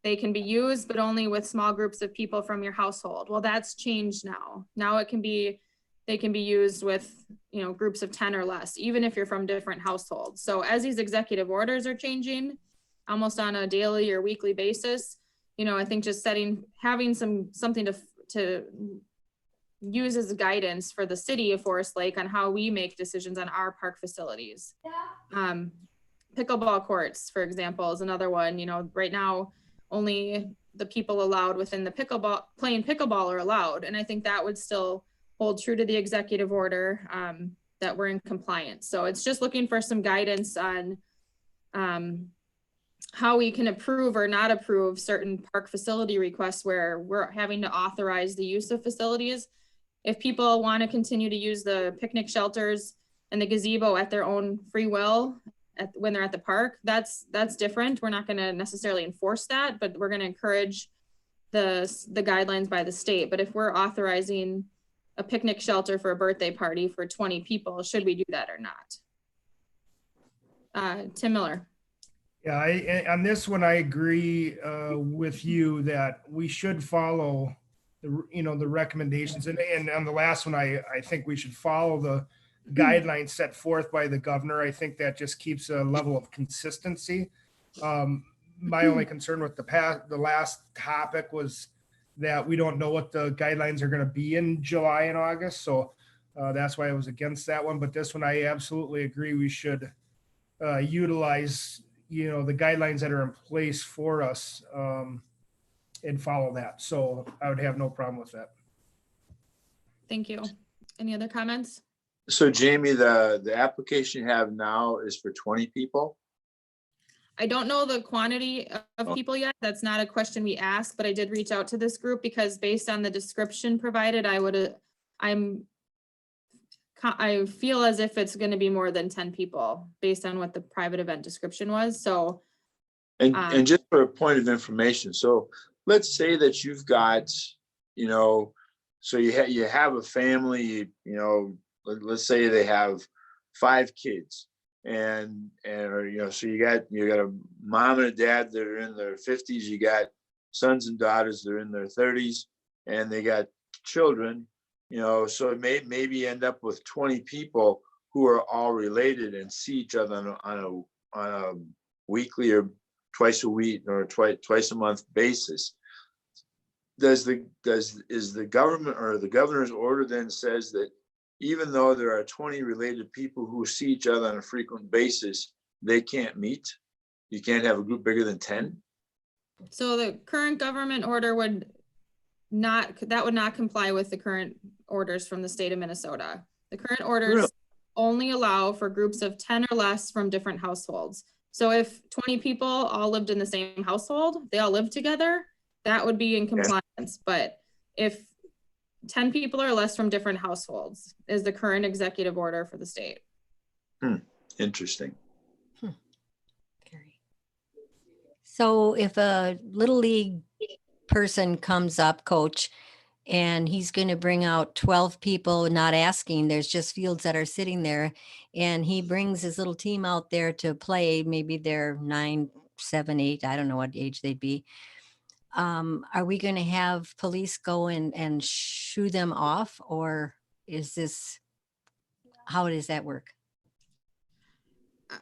Speaker 2: they can be used, but only with small groups of people from your household. Well, that's changed now. Now they can be used with, groups of 10 or less, even if you're from different households. So as these executive orders are changing almost on a daily or weekly basis, I think just having something to use as guidance for the city of Forest Lake on how we make decisions on our park facilities. Pickleball courts, for example, is another one. Right now, only the people allowed within the playing pickleball are allowed. And I think that would still hold true to the executive order, that we're in compliance. So it's just looking for some guidance on how we can approve or not approve certain park facility requests where we're having to authorize the use of facilities. If people want to continue to use the picnic shelters and the gazebo at their own free will when they're at the park, that's different. We're not going to necessarily enforce that, but we're going to encourage the guidelines by the state. But if we're authorizing a picnic shelter for a birthday party for 20 people, should we do that or not? Tim Miller.
Speaker 6: Yeah, on this one, I agree with you that we should follow the recommendations. And on the last one, I think we should follow the guidelines set forth by the governor. I think that just keeps a level of consistency. My only concern with the last topic was that we don't know what the guidelines are going to be in July and August. So that's why I was against that one. But this one, I absolutely agree. We should utilize, the guidelines that are in place for us and follow that. So I would have no problem with that.
Speaker 2: Thank you. Any other comments?
Speaker 5: So Jamie, the application you have now is for 20 people?
Speaker 2: I don't know the quantity of people yet. That's not a question we asked, but I did reach out to this group because based on the description provided, I feel as if it's going to be more than 10 people based on what the private event description was. So
Speaker 5: And just for a point of information, so let's say that you've got, you know, so you have a family, you know, let's say they have 5 kids, and or, you know, so you got a mom and a dad that are in their 50s, you got sons and daughters that are in their 30s, and they got children, you know, so it maybe end up with 20 people who are all related and see each other on a weekly or twice a week or twice a month basis. Is the government or the governor's order then says that even though there are 20 related people who see each other on a frequent basis, they can't meet? You can't have a group bigger than 10?
Speaker 2: So the current government order would not comply with the current orders from the state of Minnesota. The current orders
Speaker 5: Really?
Speaker 2: only allow for groups of 10 or less from different households. So if 20 people all lived in the same household, they all lived together, that would be in compliance. But if 10 people or less from different households is the current executive order for the state.
Speaker 5: Interesting.
Speaker 4: So if a little league person comes up, coach, and he's going to bring out 12 people, not asking, there's just fields that are sitting there, and he brings his little team out there to play, maybe they're 9, 7, 8, I don't know what age they'd be. Are we going to have police go and shoo them off, or is this, how does that work?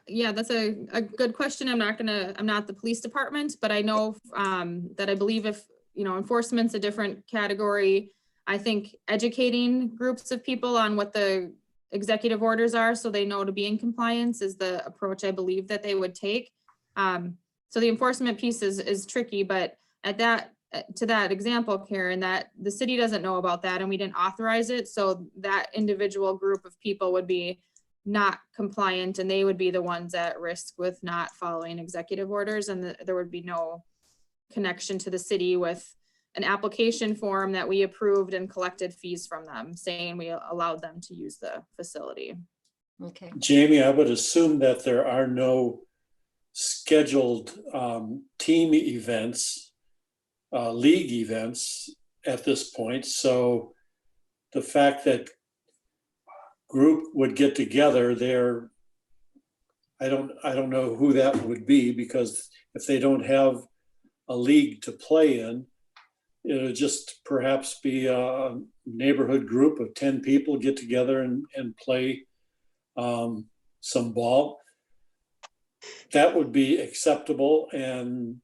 Speaker 2: Yeah, that's a good question. I'm not the police department, but I know that I believe if, you know, enforcement's a different category. I think educating groups of people on what the executive orders are so they know to be in compliance is the approach I believe that they would take. So the enforcement piece is tricky, but to that example, Karen, that the city doesn't know about that and we didn't authorize it. So that individual group of people would be not compliant and they would be the ones at risk with not following executive orders, and there would be no connection to the city with an application form that we approved and collected fees from them saying we allowed them to use the facility.
Speaker 4: Okay.
Speaker 7: Jamie, I would assume that there are no scheduled team events, league events at this point. So the fact that group would get together there, I don't know who that would be, because if they don't have a league to play in, it'll just perhaps be a neighborhood group of 10 people get together and play some ball. That would be acceptable. And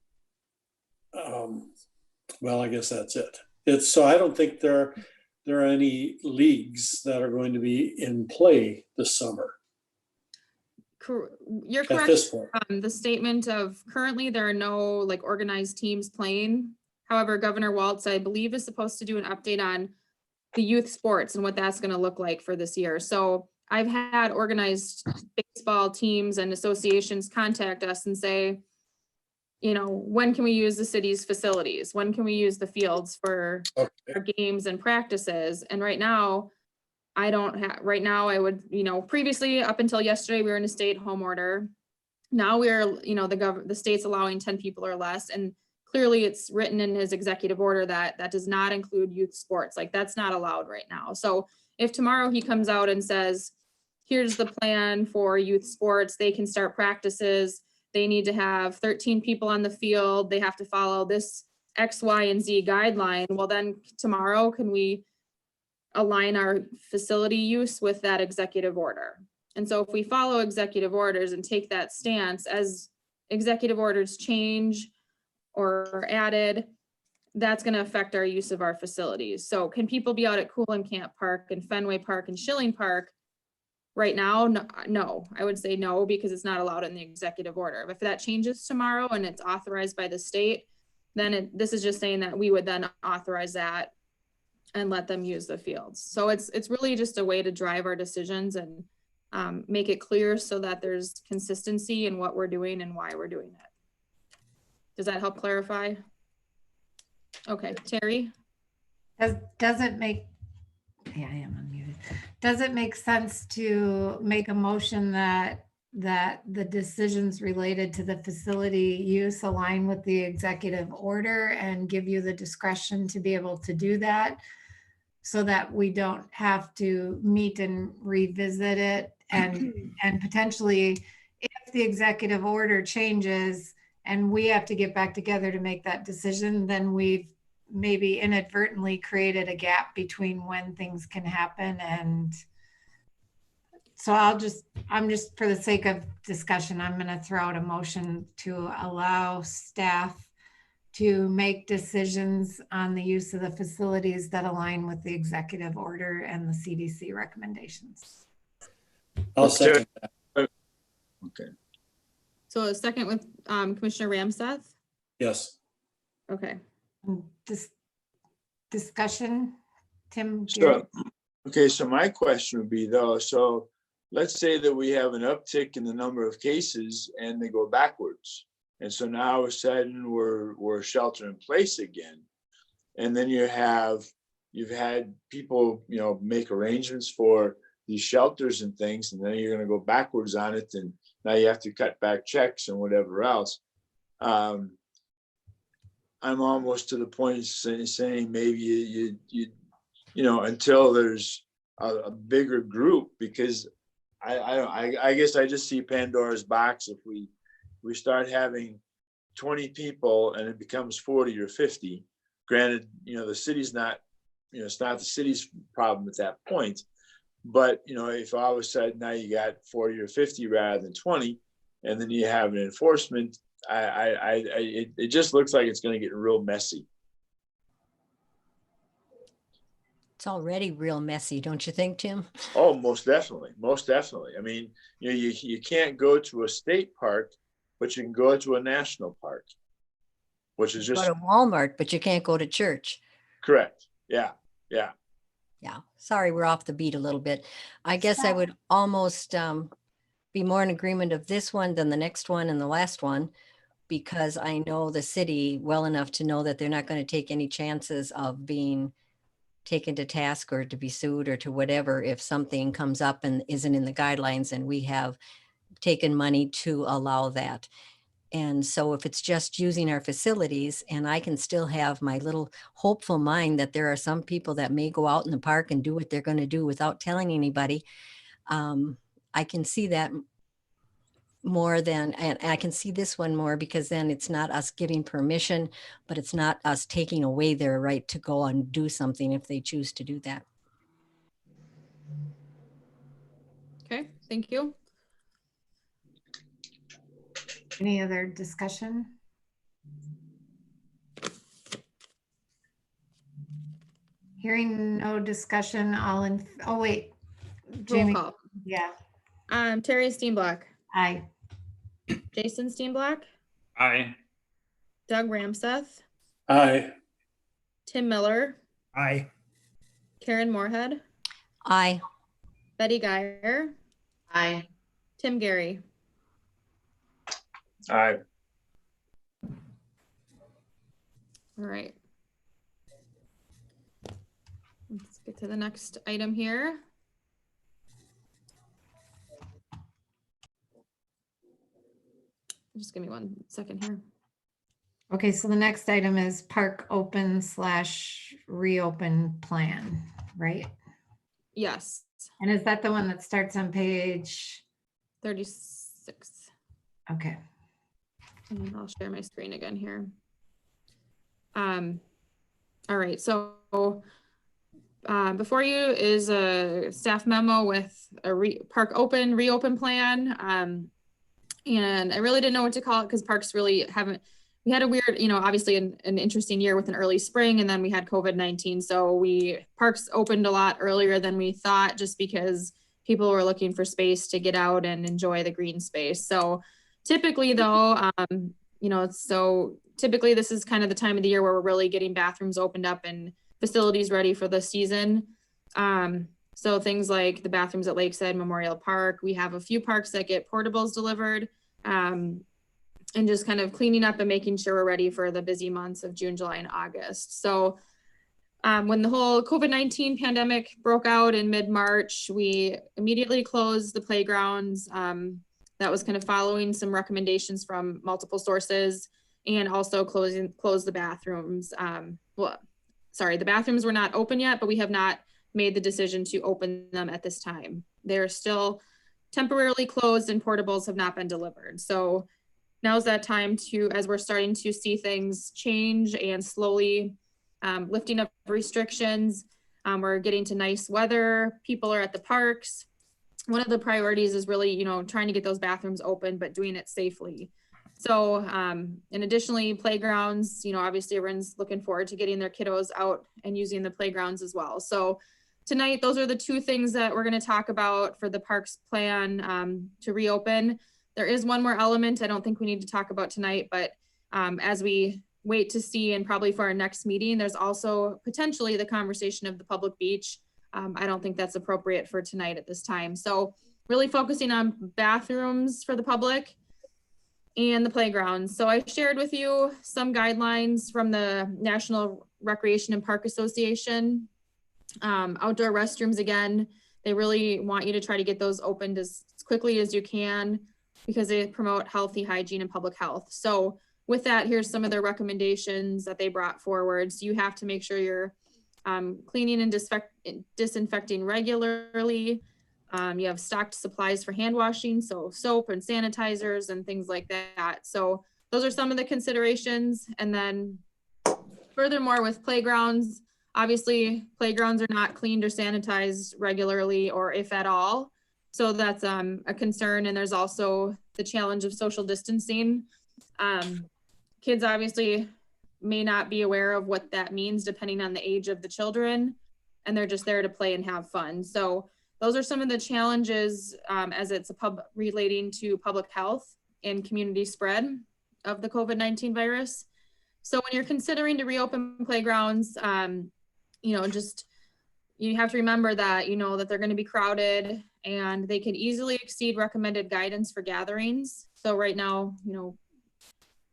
Speaker 7: well, I guess that's it. So I don't think there are any leagues that are going to be in play this summer.
Speaker 2: You're correct.
Speaker 7: At this point.
Speaker 2: The statement of currently there are no like organized teams playing. However, Governor Walz, I believe, is supposed to do an update on the youth sports and what that's going to look like for this year. So I've had organized baseball teams and associations contact us and say, you know, when can we use the city's facilities? When can we use the fields for our games and practices? And right now, I don't have, right now I would, you know, previously up until yesterday, we were in a stay-at-home order. Now we're, you know, the state's allowing 10 people or less. And clearly it's written in his executive order that does not include youth sports. Like that's not allowed right now. So if tomorrow he comes out and says, here's the plan for youth sports, they can start practices, they need to have 13 people on the field, they have to follow this X, Y, and Z guideline. Well, then tomorrow, can we align our facility use with that executive order? And so if we follow executive orders and take that stance, as executive orders change or added, that's going to affect our use of our facilities. So can people be out at Coulan-Camp Park and Fenway Park and Schilling Park right now? No, I would say no, because it's not allowed in the executive order. But if that changes tomorrow and it's authorized by the state, then this is just saying that we would then authorize that and let them use the fields. So it's really just a way to drive our decisions and make it clear so that there's consistency in what we're doing and why we're doing it. Does that help clarify? Okay, Terry?
Speaker 1: Does it make, yeah, I am unmuted. Does it make sense to make a motion that that the decisions related to the facility use align with the executive order and give you the discretion to be able to do that, so that we don't have to meet and revisit it, and potentially if the executive order changes and we have to get back together to make that decision, then we've maybe inadvertently created a gap between when things can happen. And so I'm just for the sake of discussion, I'm going to throw out a motion to allow staff to make decisions on the use of the facilities that align with the executive order and the CDC recommendations.
Speaker 7: I'll second that.
Speaker 5: Okay.
Speaker 2: So a second with Commissioner Ramseth?
Speaker 7: Yes.
Speaker 2: Okay.
Speaker 1: Discussion, Tim?
Speaker 5: So, okay, so my question would be though, so let's say that we have an uptick in the number of cases and they go backwards. And so now all of a sudden we're shelter in place again. And then you've had people, make arrangements for these shelters and things, and then you're going to go backwards on it. And now you have to cut back checks and whatever else. I'm almost to the point of saying maybe you until there's a bigger group, because I guess I just see Pandora's box if we start having 20 people and it becomes 40 or 50. Granted, the city's not, it's not the city's problem at that point. But, if all of a sudden now you got 40 or 50 rather than 20, and then you have an enforcement, it just looks like it's going to get real messy.
Speaker 4: It's already real messy, don't you think, Tim?
Speaker 5: Oh, most definitely. Most definitely. I mean, you can't go to a state park, but you can go to a national park, which is just
Speaker 4: Go to Walmart, but you can't go to church.
Speaker 5: correct. Yeah. Yeah.
Speaker 4: Yeah, sorry, we're off the beat a little bit. I guess I would almost be more in agreement of this one than the next one and the last one, because I know the city well enough to know that they're not going to take any chances of being taken to task or to be sued or to whatever if something comes up and isn't in the guidelines and we have taken money to allow that. And so if it's just using our facilities, and I can still have my little hopeful mind that there are some people that may go out in the park and do what they're going to do without telling anybody, I can see that more than, and I can see this one more, because then it's not us giving permission, but it's not us taking away their right to go and do something if they choose to do that.
Speaker 2: Okay, thank you.
Speaker 1: Any other discussion? Hearing no discussion, oh wait.
Speaker 2: Roll
Speaker 1: Jamie,
Speaker 2: call.
Speaker 1: yeah,
Speaker 2: Terry Steenblock,
Speaker 1: aye.
Speaker 2: Jason Steenblock,
Speaker 3: Aye.
Speaker 2: Doug Ramseth,
Speaker 7: Aye.
Speaker 2: Tim Miller,
Speaker 6: Aye.
Speaker 2: Karen Moorhead,
Speaker 4: Aye.
Speaker 2: Betty Geyer,
Speaker 8: Aye.
Speaker 2: Tim Gary.
Speaker 5: All right.
Speaker 2: All right. Let's get to the next item here. Just give me 1 second here.
Speaker 1: Okay, so the next item is park open/reopen plan, right?
Speaker 2: Yes,
Speaker 1: And is that the one that starts on page?
Speaker 2: 36.
Speaker 1: Okay,
Speaker 2: And then I'll share my screen again here. All right, so before you is a staff memo with a park reopen plan. And I really didn't know what to call it because parks really haven't, we had a weird, obviously an interesting year with an early spring, and then we had COVID-19. So parks opened a lot earlier than we thought, just because people were looking for space to get out and enjoy the green space. So typically though, typically this is kind of the time of the year where we're really getting bathrooms opened up and facilities ready for the season. So things like the bathrooms at Lakeside Memorial Park, we have a few parks that get portables delivered, and just kind of cleaning up and making sure we're ready for the busy months of June, July, and August. So when the whole COVID-19 pandemic broke out in mid-March, we immediately closed the playgrounds. That was kind of following some recommendations from multiple sources, and also close the bathrooms. The bathrooms were not open yet, but we have not made the decision to open them at this time. They're still temporarily closed and portables have not been delivered. So now's that time to, as we're starting to see things change and slowly lifting up restrictions, we're getting to nice weather, people are at the parks. One of the priorities is really, trying to get those bathrooms open, but doing it safely. So, and additionally, playgrounds, obviously everyone's looking forward to getting their kiddos out and using the playgrounds as well. So tonight, those are the two things that we're going to talk about for the parks plan to reopen. There is one more element I don't think we need to talk about tonight, but as we wait to see, and probably for our next meeting, there's also potentially the conversation of the public beach. I don't think that's appropriate for tonight at this time. So really focusing on bathrooms for the public and the playgrounds. So I shared with you some guidelines from the National Recreation and Park Association. Outdoor restrooms, again, they really want you to try to get those opened as quickly as you can because they promote healthy hygiene and public health. So with that, here's some of the recommendations that they brought forward. So you have to make sure you're cleaning and disinfecting regularly. You have stocked supplies for hand washing, so soap and sanitizers and things like that. So those are some of the considerations. And then furthermore, with playgrounds, obviously playgrounds are not cleaned or sanitized regularly, or if at all. So that's a concern. And there's also the challenge of social distancing. Kids obviously may not be aware of what that means depending on the age of the children, and they're just there to play and have fun. So those are some of the challenges as it's relating to public health and community spread of the COVID-19 virus. So when you're considering to reopen playgrounds, you have to remember that, that they're going to be crowded and they can easily exceed recommended guidance for gatherings. So right now,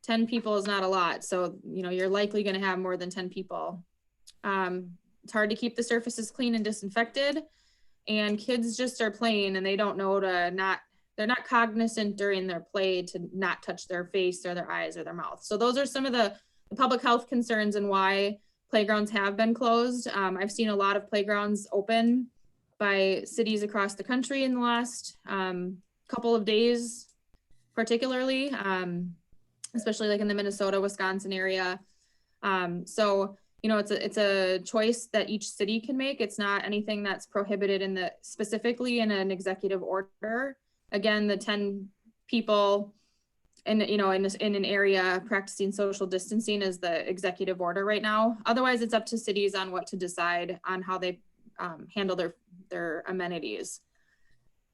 Speaker 2: 10 people is not a lot. So, you're likely going to have more than 10 people. It's hard to keep the surfaces clean and disinfected, and kids just are playing and they don't know they're not cognizant during their play to not touch their face or their eyes or their mouth. So those are some of the public health concerns and why playgrounds have been closed. I've seen a lot of playgrounds open by cities across the country in the last couple of days, particularly, especially like in the Minnesota, Wisconsin area. So, it's a choice that each city can make. It's not anything that's prohibited specifically in an executive order. Again, the 10 people in an area practicing social distancing is the executive order right now. Otherwise, it's up to cities on what to decide on how they handle their amenities.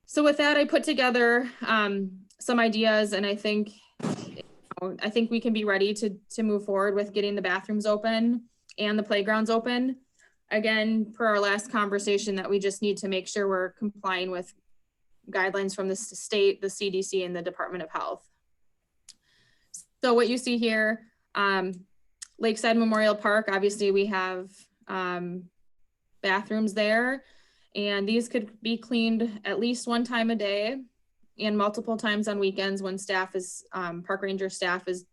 Speaker 2: So with that, I put together some ideas, and I think we can be ready to move forward with getting the bathrooms open and the playgrounds open. Again, per our last conversation, that we just need to make sure we're complying with guidelines from the state, the CDC, and the Department of Health. So what you see here, Lakeside Memorial Park, obviously we have bathrooms there, and these could be cleaned at least one time a day and multiple times on weekends when staff is, park ranger staff is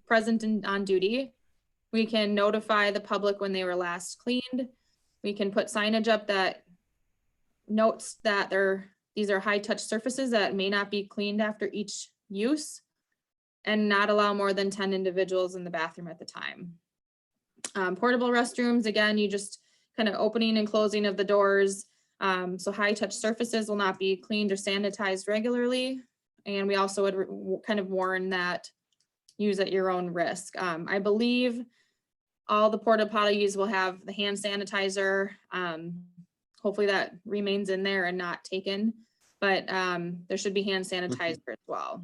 Speaker 2: present and on duty. We can notify the public when they were last cleaned. We can put signage up that notes that these are high touch surfaces that may not be cleaned after each use, and not allow more than 10 individuals in the bathroom at the time. Portable restrooms, again, you just kind of opening and closing of the doors. So high touch surfaces will not be cleaned or sanitized regularly. And we also would kind of warn that use at your own risk. I believe all the porta potties will have the hand sanitizer. Hopefully that remains in there and not taken, but there should be hand sanitizer as well.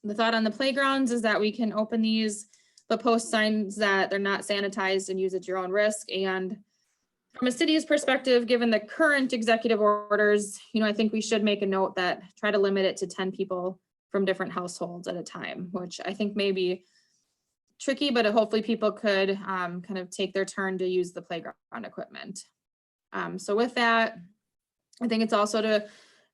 Speaker 2: The thought on the playgrounds is that we can open these, but post signs that they're not sanitized and use at your own risk. And from a city's perspective, given the current executive orders, I think we should make a note that try to limit it to 10 people from different households at a time, which I think may be tricky, but hopefully people could kind of take their turn to use the playground equipment. So with that, I think it's also to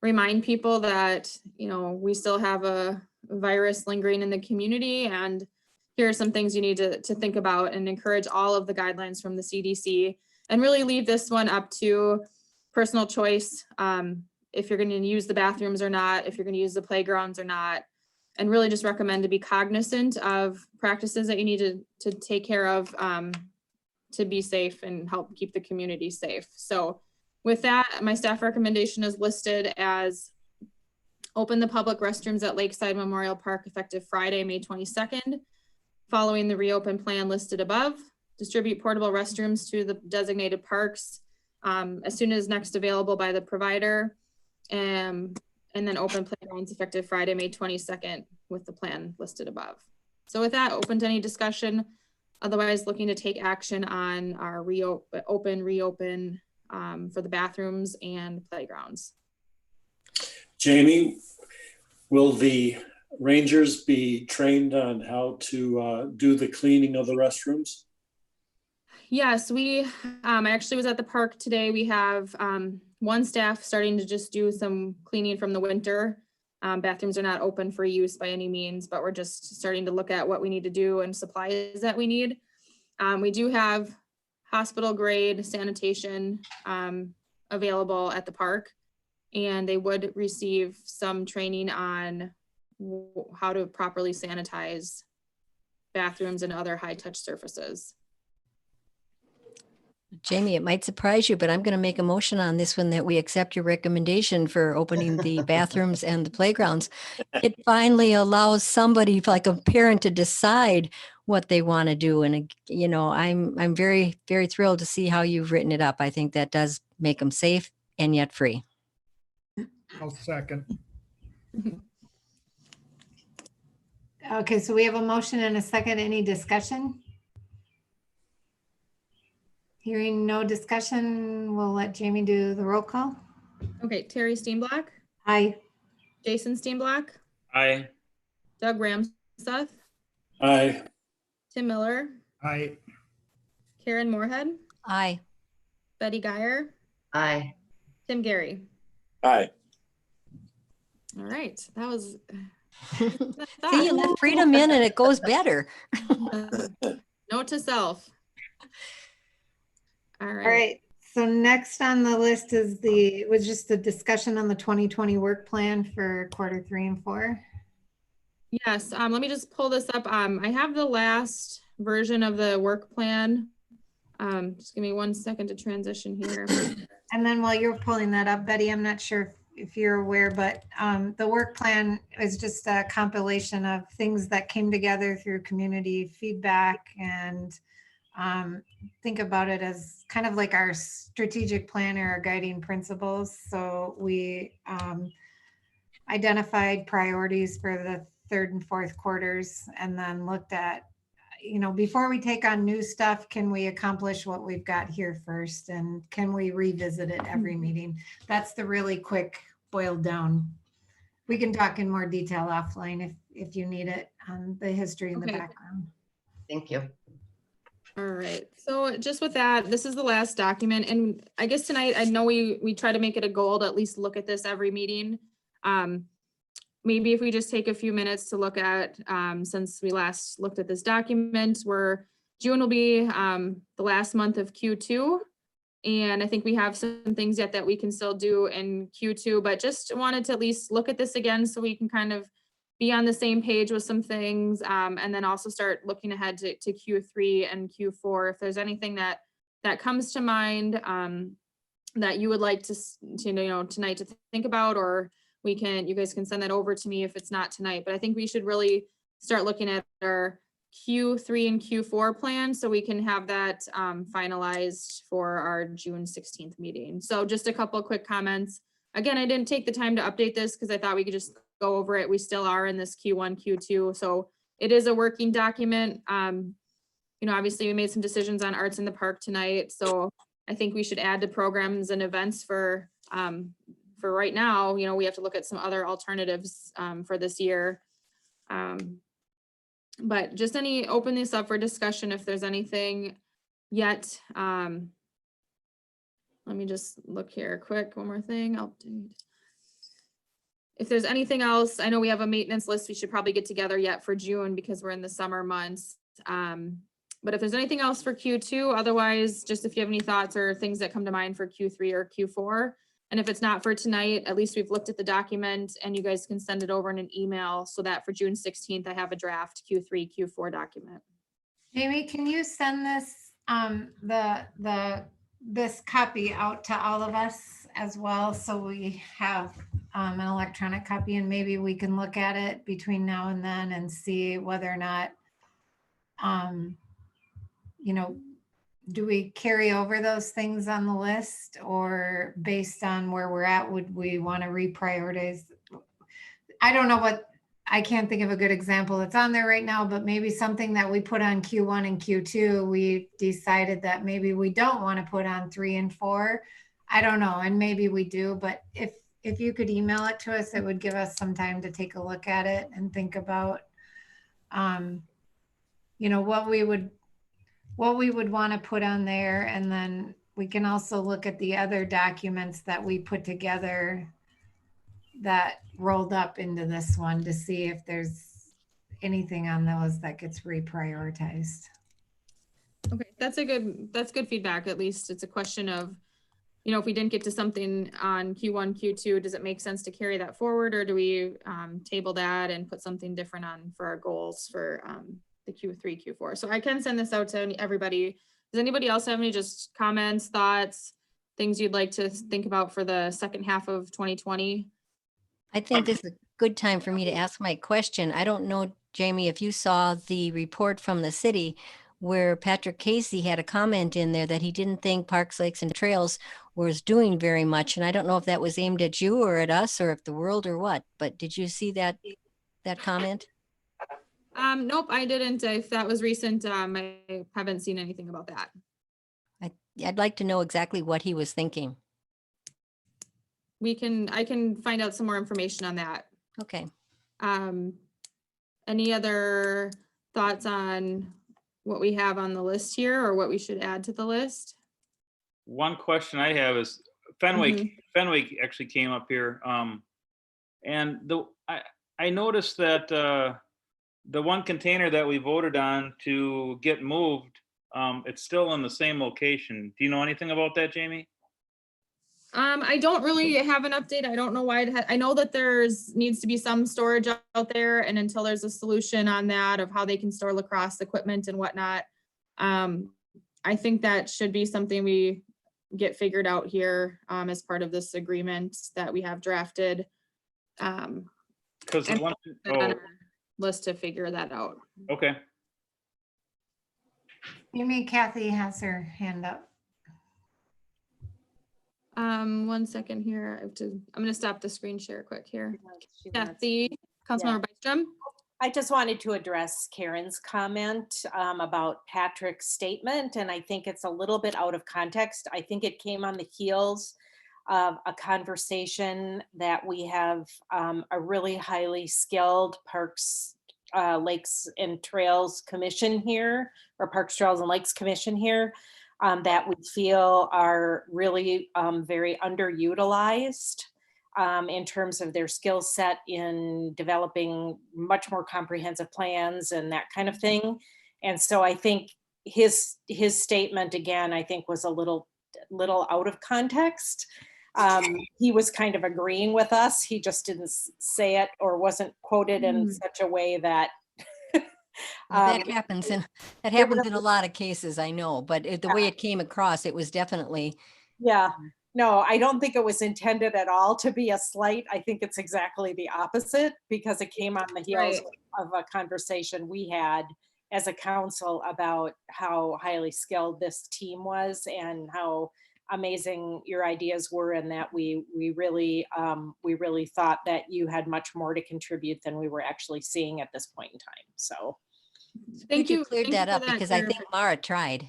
Speaker 2: remind people that, you know, we still have a virus lingering in the community, and here are some things you need to think about, and encourage all of the guidelines from the CDC, and really leave this one up to personal choice. If you're going to use the bathrooms or not, if you're going to use the playgrounds or not, and really just recommend to be cognizant of practices that you need to take care of to be safe and help keep the community safe. So with that, my staff recommendation is listed as open the public restrooms at Lakeside Memorial Park effective Friday, May 22nd, following the reopen plan listed above. Distribute portable restrooms to the designated parks as soon as next available by the provider. And then open playgrounds effective Friday, May 22nd with the plan listed above. So with that, open to any discussion. Otherwise, looking to take action on our reopen for the bathrooms and playgrounds.
Speaker 7: Jamie, will the rangers be trained on how to do the cleaning of the restrooms?
Speaker 2: Yes, I actually was at the park today. We have one staff starting to just do some cleaning from the winter. Bathrooms are not open for use by any means, but we're just starting to look at what we need to do and supplies that we need. We do have hospital grade sanitation available at the park, and they would receive some training on how to properly sanitize bathrooms and other high touch surfaces.
Speaker 4: Jamie, it might surprise you, but I'm going to make a motion on this one that we accept your recommendation for opening the bathrooms and the playgrounds. It finally allows somebody like a parent to decide what they want to do. And, you know, I'm very, very thrilled to see how you've written it up. I think that does make them safe and yet free.
Speaker 6: I'll second.
Speaker 1: Okay, so we have a motion and a second. Any discussion? Hearing no discussion, we'll let Jamie do the roll call.
Speaker 2: Okay, Terry Steenblock,
Speaker 1: Aye.
Speaker 2: Jason Steenblock,
Speaker 3: Aye.
Speaker 2: Doug Ramseth,
Speaker 7: Aye.
Speaker 2: Tim Miller,
Speaker 6: Aye.
Speaker 2: Karen Moorhead,
Speaker 4: Aye.
Speaker 2: Betty Geyer,
Speaker 8: Aye.
Speaker 2: Tim Gary.
Speaker 5: Aye.
Speaker 2: All right, that was.
Speaker 4: See, you let freedom in and it goes better.
Speaker 2: Note to self. All
Speaker 1: All
Speaker 2: right.
Speaker 1: right, so next on the list was just the discussion on the 2020 work plan for quarter 3 and 4.
Speaker 2: Yes, let me just pull this up. I have the last version of the work plan. Just give me 1 second to transition here.
Speaker 1: And then while you're pulling that up, Betty, I'm not sure if you're aware, but the work plan is just a compilation of things that came together through community feedback, and think about it as kind of like our strategic plan or our guiding principles. So we identified priorities for the 3rd and 4th quarters, and then looked at, you know, before we take on new stuff, can we accomplish what we've got here first? And can we revisit it every meeting? That's the really quick boiled down. We can talk in more detail offline if you need it on the history and the
Speaker 2: Okay.
Speaker 1: background.
Speaker 8: Thank you.
Speaker 2: All right, so just with that, this is the last document, and I guess tonight, I know we try to make it a goal to at least look at this every meeting. Maybe if we just take a few minutes to look at, since we last looked at this document, June will be the last month of Q2. And I think we have some things yet that we can still do in Q2, but just wanted to at least look at this again so we can kind of be on the same page with some things, and then also start looking ahead to Q3 and Q4. If there's anything that comes to mind that you would like to tonight to think about, or you guys can send that over to me if it's not tonight. But I think we should really start looking at our Q3 and Q4 plan so we can have that finalized for our June 16th meeting. So just a couple of quick comments. Again, I didn't take the time to update this because I thought we could just go over it. We still are in this Q1, Q2. So it is a working document. Obviously we made some decisions on Arts in the Park tonight. So I think we should add to programs and events for right now. We have to look at some other alternatives for this year. But just open this up for discussion if there's anything yet. Let me just look here quick. One more thing. Update. if there's anything else, I know we have a maintenance list we should probably get together yet for June because we're in the summer months. But if there's anything else for Q2, otherwise, just if you have any thoughts or things that come to mind for Q3 or Q4. And if it's not for tonight, at least we've looked at the document and you guys can send it over in an email so that for June 16th, I have a draft Q3, Q4 document.
Speaker 1: Jamie, can you send this, this copy out to all of us as well? So we have an electronic copy and maybe we can look at it between now and then and see whether or not, you know, do we carry over those things on the list, or based on where we're at, would we want to reprioritize? I don't know what, I can't think of a good example that's on there right now, but maybe something that we put on Q1 and Q2, we decided that maybe we don't want to put on 3 and 4. I don't know. And maybe we do, but if you could email it to us, it would give us some time to take a look at it and think about, you know, what we would want to put on there. And then we can also look at the other documents that we put together that rolled up into this one to see if there's anything on those that gets reprioritized.
Speaker 2: Okay, that's good feedback. At least it's a question of, you know, if we didn't get to something on Q1, Q2, does it make sense to carry that forward, or do we table that and put something different on for our goals for the Q3, Q4? So I can send this out to everybody. Does anybody else have any just comments, thoughts, things you'd like to think about for the second half of 2020?
Speaker 4: I think this is a good time for me to ask my question. I don't know, Jamie, if you saw the report from the city where Patrick Casey had a comment in there that he didn't think Parks, Lakes, and Trails was doing very much. And I don't know if that was aimed at you or at us or if the world or what, but did you see that comment?
Speaker 2: Nope, I didn't. If that was recent, I haven't seen anything about that.
Speaker 4: I'd like to know exactly what he was thinking.
Speaker 2: I can find out some more information on that.
Speaker 4: Okay.
Speaker 2: Any other thoughts on what we have on the list here or what we should add to the list?
Speaker 3: One question I have is Fenway actually came up here. And I noticed that the one container that we voted on to get moved, it's still in the same location. Do you know anything about that, Jamie?
Speaker 2: I don't really have an update. I don't know why I know that needs to be some storage out there, and until there's a solution on that of how they can store lacrosse equipment and whatnot, I think that should be something we get figured out here as part of this agreement that we have drafted.
Speaker 3: Because the one
Speaker 2: on our list to figure that out.
Speaker 3: Okay.
Speaker 1: You mean Kathy has her hand up.
Speaker 2: 1 second here. I'm going to stop the screen share quick here. Kathy, Councilmember Byström.
Speaker 9: I just wanted to address Karen's comment about Patrick's statement, and I think it's a little bit out of context. I think it came on the heels of a conversation that we have a really highly skilled Parks, Lakes and Trails Commission here, or Parks, Trails and Lakes Commission here, that we feel are really very underutilized in terms of their skill set in developing much more comprehensive plans and that kind of thing. And so I think his statement, again, I think was a little out of context. He was kind of agreeing with us. He just didn't say it or wasn't quoted in such a way that
Speaker 4: Well, that happens in a lot of cases, I know, but the way it came across, it was definitely.
Speaker 9: Yeah, no, I don't think it was intended at all to be a slight. I think it's exactly the opposite, because it came on the heels of a conversation we had as a council about how highly skilled this team was and how amazing your ideas were, and that we really thought that you had much more to contribute than we were actually seeing at this point in time. So
Speaker 2: thank you.
Speaker 4: Cleared that up because I think Mara tried.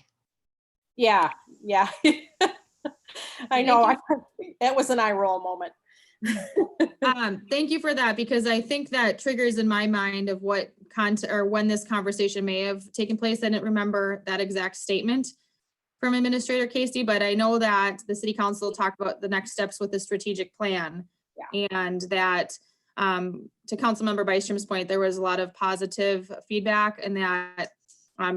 Speaker 9: Yeah. I know. That was an eye roll moment.
Speaker 2: Thank you for that, because I think that triggers in my mind of what when this conversation may have taken place. I didn't remember that exact statement from Administrator Casey, but I know that the City Council talked about the next steps with the strategic plan, and that To Councilmember Bystrom's point, there was a lot of positive feedback, and that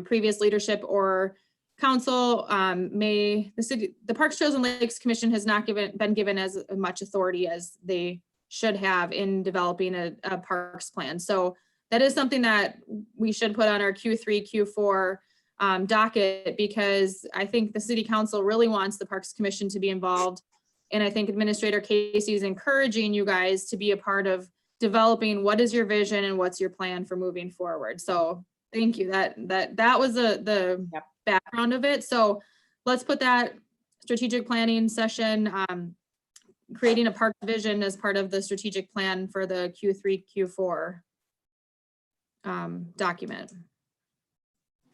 Speaker 2: previous leadership or council the Parks, Trails and Lakes Commission has not been given as much authority as they should have in developing a parks plan. So that is something that we should put on our Q3, Q4 docket, because I think the city council really wants the Parks Commission to be involved. And I think Administrator Casey is encouraging you guys to be a part of developing what is your vision and what's your plan for moving forward. So thank you. That was the background of it. So let's put that strategic planning session, creating a park vision as part of the strategic plan for the Q3, Q4 document.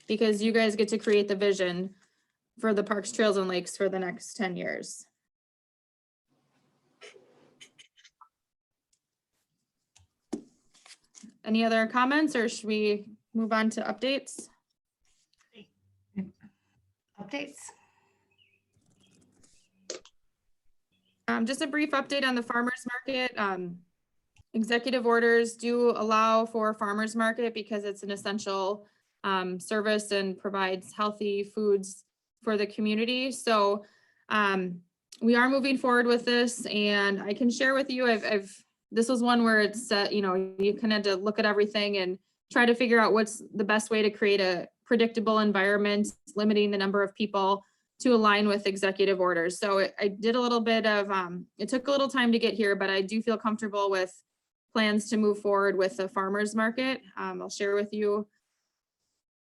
Speaker 2: Because you guys get to create the vision for the Parks, Trails and Lakes for the next 10 years. Any other comments, or should we move on to updates?
Speaker 1: Updates.
Speaker 2: Just a brief update on the farmers market. Executive orders do allow for farmers market because it's an essential service and provides healthy foods for the community. So we are moving forward with this, and I can share with you, this was one where it's, you kind of had to look at everything and try to figure out what's the best way to create a predictable environment, limiting the number of people to align with executive orders. So I did a little bit of, it took a little time to get here, but I do feel comfortable with plans to move forward with the farmers market. I'll share with you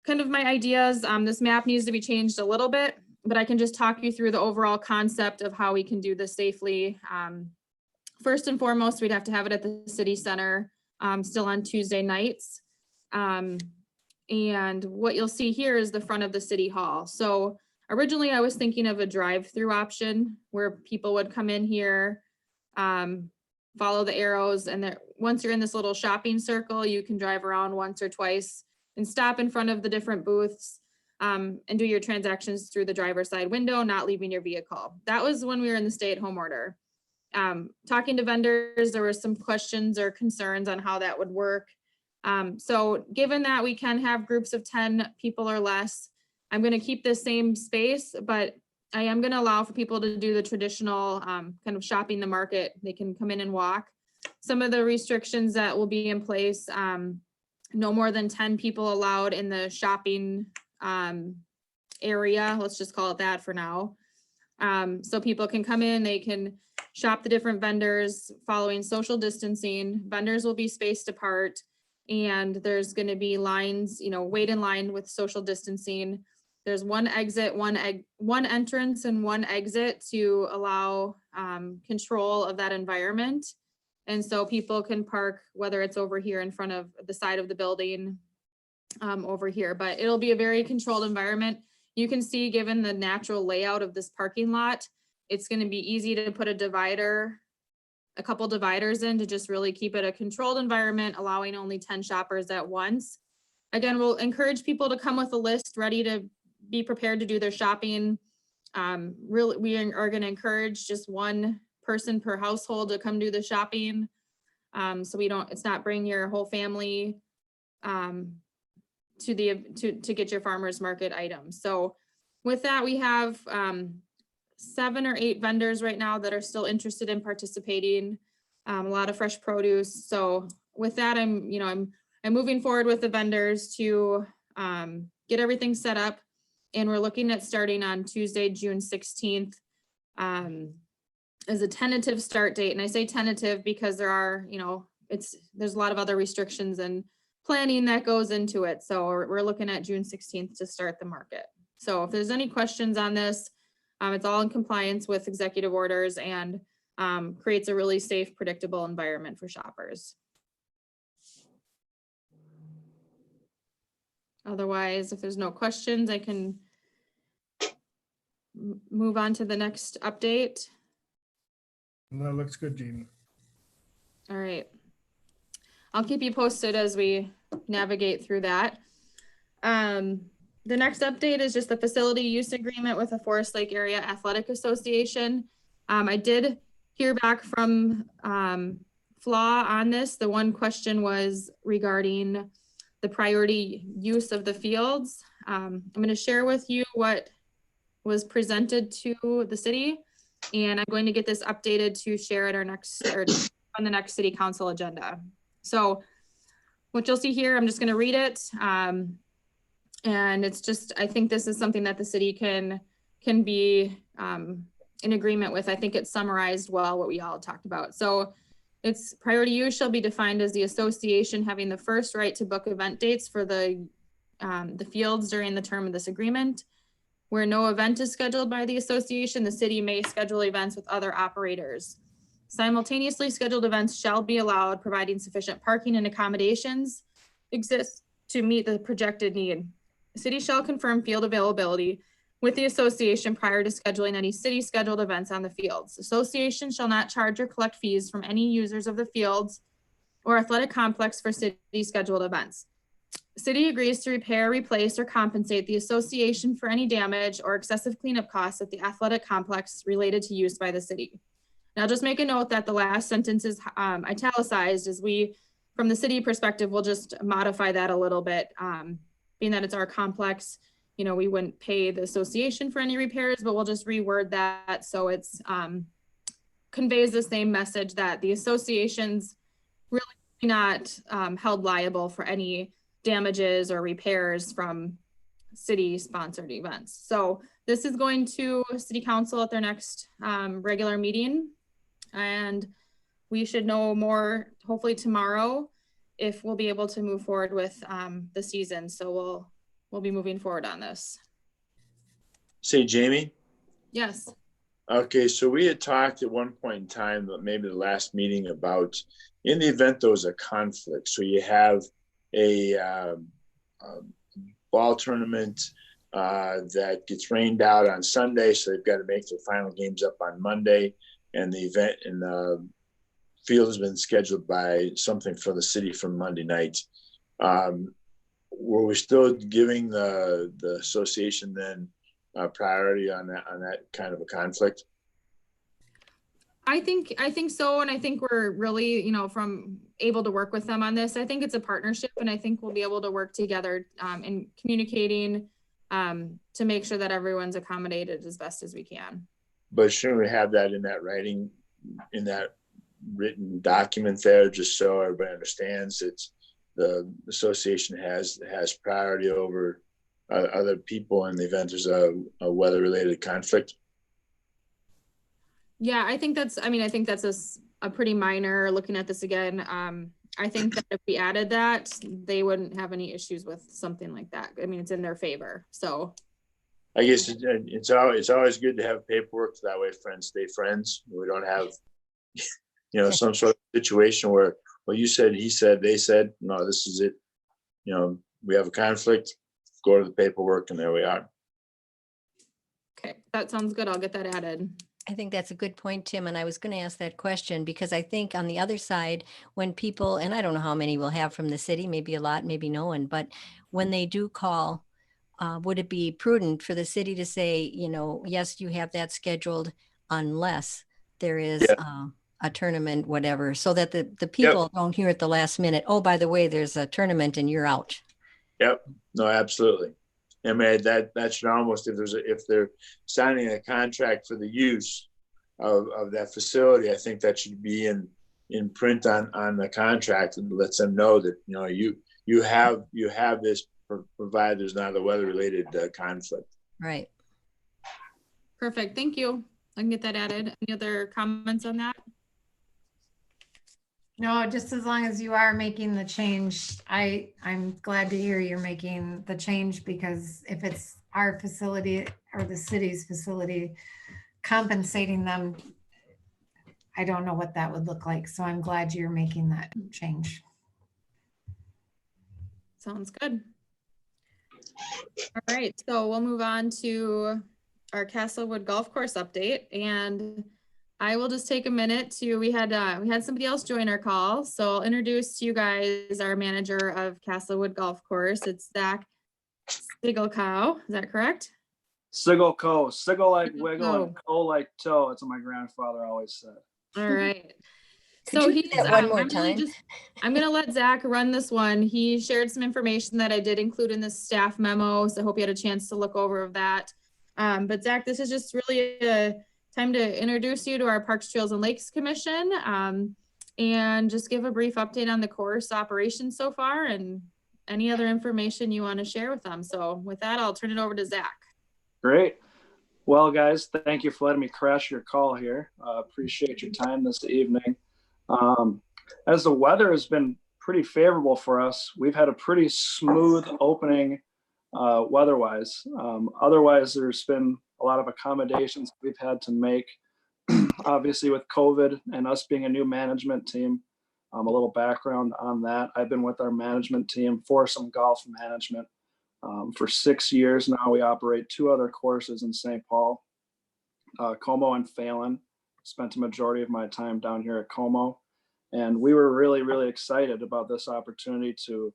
Speaker 2: kind of my ideas. This map needs to be changed a little bit, but I can just talk you through the overall concept of how we can do this safely. First and foremost, we'd have to have it at the city center, still on Tuesday nights. And what you'll see here is the front of the city hall. So originally I was thinking of a drive-through option where people would come in here, follow the arrows, and once you're in this little shopping circle, you can drive around once or twice and stop in front of the different booths and do your transactions through the driver's side window, not leaving your vehicle. That was when we were in the stay-at-home order. Talking to vendors, there were some questions or concerns on how that would work. So given that we can have groups of 10 people or less, I'm going to keep the same space, but I am going to allow for people to do the traditional kind of shopping the market. They can come in and walk. Some of the restrictions that will be in place, no more than 10 people allowed in the shopping area. Let's just call it that for now. So people can come in, they can shop the different vendors following social distancing. Vendors will be spaced apart, and there's going to be lines, wait in line with social distancing. There's one exit, one entrance and one exit to allow control of that environment. And so people can park, whether it's over here in front of the side of the building over here, but it'll be a very controlled environment. You can see, given the natural layout of this parking lot, it's going to be easy to put a couple dividers in to just really keep it a controlled environment, allowing only 10 shoppers at once. Again, we'll encourage people to come with a list ready to be prepared to do their shopping. Really, we are going to encourage just one person per household to come do the shopping. So it's not bring your whole family to get your farmers market items. So with that, we have 7 or 8 vendors right now that are still interested in participating. A lot of fresh produce. So with that, I'm moving forward with the vendors to get everything set up, and we're looking at starting on Tuesday, June 16th as a tentative start date. And I say tentative because there's a lot of other restrictions and planning that goes into it. So we're looking at June 16th to start the market. So if there's any questions on this, it's all in compliance with executive orders and creates a really safe, predictable environment for shoppers. Otherwise, if there's no questions, I can move on to the next update.
Speaker 6: That looks good, Jamie.
Speaker 2: All right. I'll keep you posted as we navigate through that. The next update is just the facility use agreement with the Forest Lake Area Athletic Association. I did hear back from flaw on this. The one question was regarding the priority use of the fields. I'm going to share with you what was presented to the city, and I'm going to get this updated to share at our next, or on the next city council agenda. So what you'll see here, I'm just going to read it. And it's just, I think this is something that the city can be in agreement with. I think it summarized well what we all talked about. So it's priority use shall be defined as the association having the first right to book event dates for the fields during the term of this agreement. Where no event is scheduled by the association, the city may schedule events with other operators. Simultaneously scheduled events shall be allowed, providing sufficient parking and accommodations exist to meet the projected need. The city shall confirm field availability with the association prior to scheduling any city scheduled events on the fields. Association shall not charge or collect fees from any users of the fields or athletic complex for city scheduled events. The city agrees to repair, replace, or compensate the association for any damage or excessive cleanup costs at the athletic complex related to use by the city. Now, just make a note that the last sentence is italicized, as we, from the city perspective, we'll just modify that a little bit. Being that it's our complex, you know, we wouldn't pay the association for any repairs, but we'll just reword that so it's conveys the same message that the association's really not held liable for any damages or repairs from city sponsored events. So this is going to city council at their next regular meeting, and we should know more hopefully tomorrow if we'll be able to move forward with the season. So we'll be moving forward on this.
Speaker 5: Say, Jamie?
Speaker 2: Yes.
Speaker 5: Okay, so we had talked at one point in time, maybe the last meeting, about in the event there was a conflict. So you have a ball tournament that gets rained out on Sunday, so they've got to make their final games up on Monday, and the event and the field has been scheduled by something for the city for Monday night. Were we still giving the association then priority on that kind of a conflict?
Speaker 2: I think so, and I think we're really, you know, from able to work with them on this. I think it's a partnership, and I think we'll be able to work together in communicating to make sure that everyone's accommodated as best as we can.
Speaker 5: But shouldn't we have that in that writing, in that written document there, just so everybody understands it's the association has priority over other people in the event there's a weather-related conflict?
Speaker 2: Yeah, I think that's a pretty minor, looking at this again. I think that if we added that, they wouldn't have any issues with something like that. I mean, it's in their favor, so.
Speaker 5: I guess it's always good to have paperwork, so that way friends stay friends. We don't have, you know, some sort of situation where, well, you said, he said, they said, no, this is it. You know, we have a conflict, go to the paperwork, and there we are.
Speaker 2: Okay, that sounds good. I'll get that added.
Speaker 4: I think that's a good point, Tim. And I was going to ask that question because I think on the other side, when people, and I don't know how many we'll have from the city, maybe a lot, maybe no one, but when they do call, would it be prudent for the city to say, you know, yes, you have that scheduled unless there is a tournament, whatever, so that the people don't hear at the last minute, oh, by the way, there's a tournament and you're out.
Speaker 5: Yep. No, absolutely. I mean, that should almost, if they're signing a contract for the use of that facility, I think that should be in print on the contract, and lets them know that, you know, you have this, provided there's not a weather-related conflict.
Speaker 4: Right.
Speaker 2: Perfect. Thank you. I can get that added. Any other comments on that?
Speaker 1: No, just as long as you are making the change, I'm glad to hear you're making the change, because if it's our facility or the city's facility compensating them, I don't know what that would look like. So I'm glad you're making that change.
Speaker 2: Sounds good. All right, so we'll move on to our Castlewood Golf Course update, and I will just take a minute to, we had somebody else join our call. So I'll introduce to you guys our manager of Castlewood Golf Course. It's Zach Sigelkow. Is that correct?
Speaker 10: Sigel like wiggle and co like toe. That's what my grandfather always said.
Speaker 2: All right.
Speaker 4: Could
Speaker 2: So
Speaker 4: you do
Speaker 2: he's,
Speaker 4: that one more
Speaker 2: I'm really
Speaker 4: time?
Speaker 2: I'm gonna let Zach run this one. He shared some information that I did include in the staff memo, so I hope you had a chance to look over of that. But Zach, this is just really a time to introduce you to our Parks, Trails, and Lakes Commission, and just give a brief update on the course operation so far and any other information you want to share with them. So with that, I'll turn it over to Zach.
Speaker 10: Great. Well, guys, thank you for letting me crash your call here. Appreciate your time this evening. As the weather has been pretty favorable for us, we've had a pretty smooth opening weather-wise. Otherwise, there's been a lot of accommodations we've had to make. Obviously, with COVID and us being a new management team, a little background on that. I've been with our management team, Foursome Golf Management, for 6 years now. We operate 2 other courses in St. Paul, Como and Phelan. Spent a majority of my time down here at Como. And we were really, really excited about this opportunity to,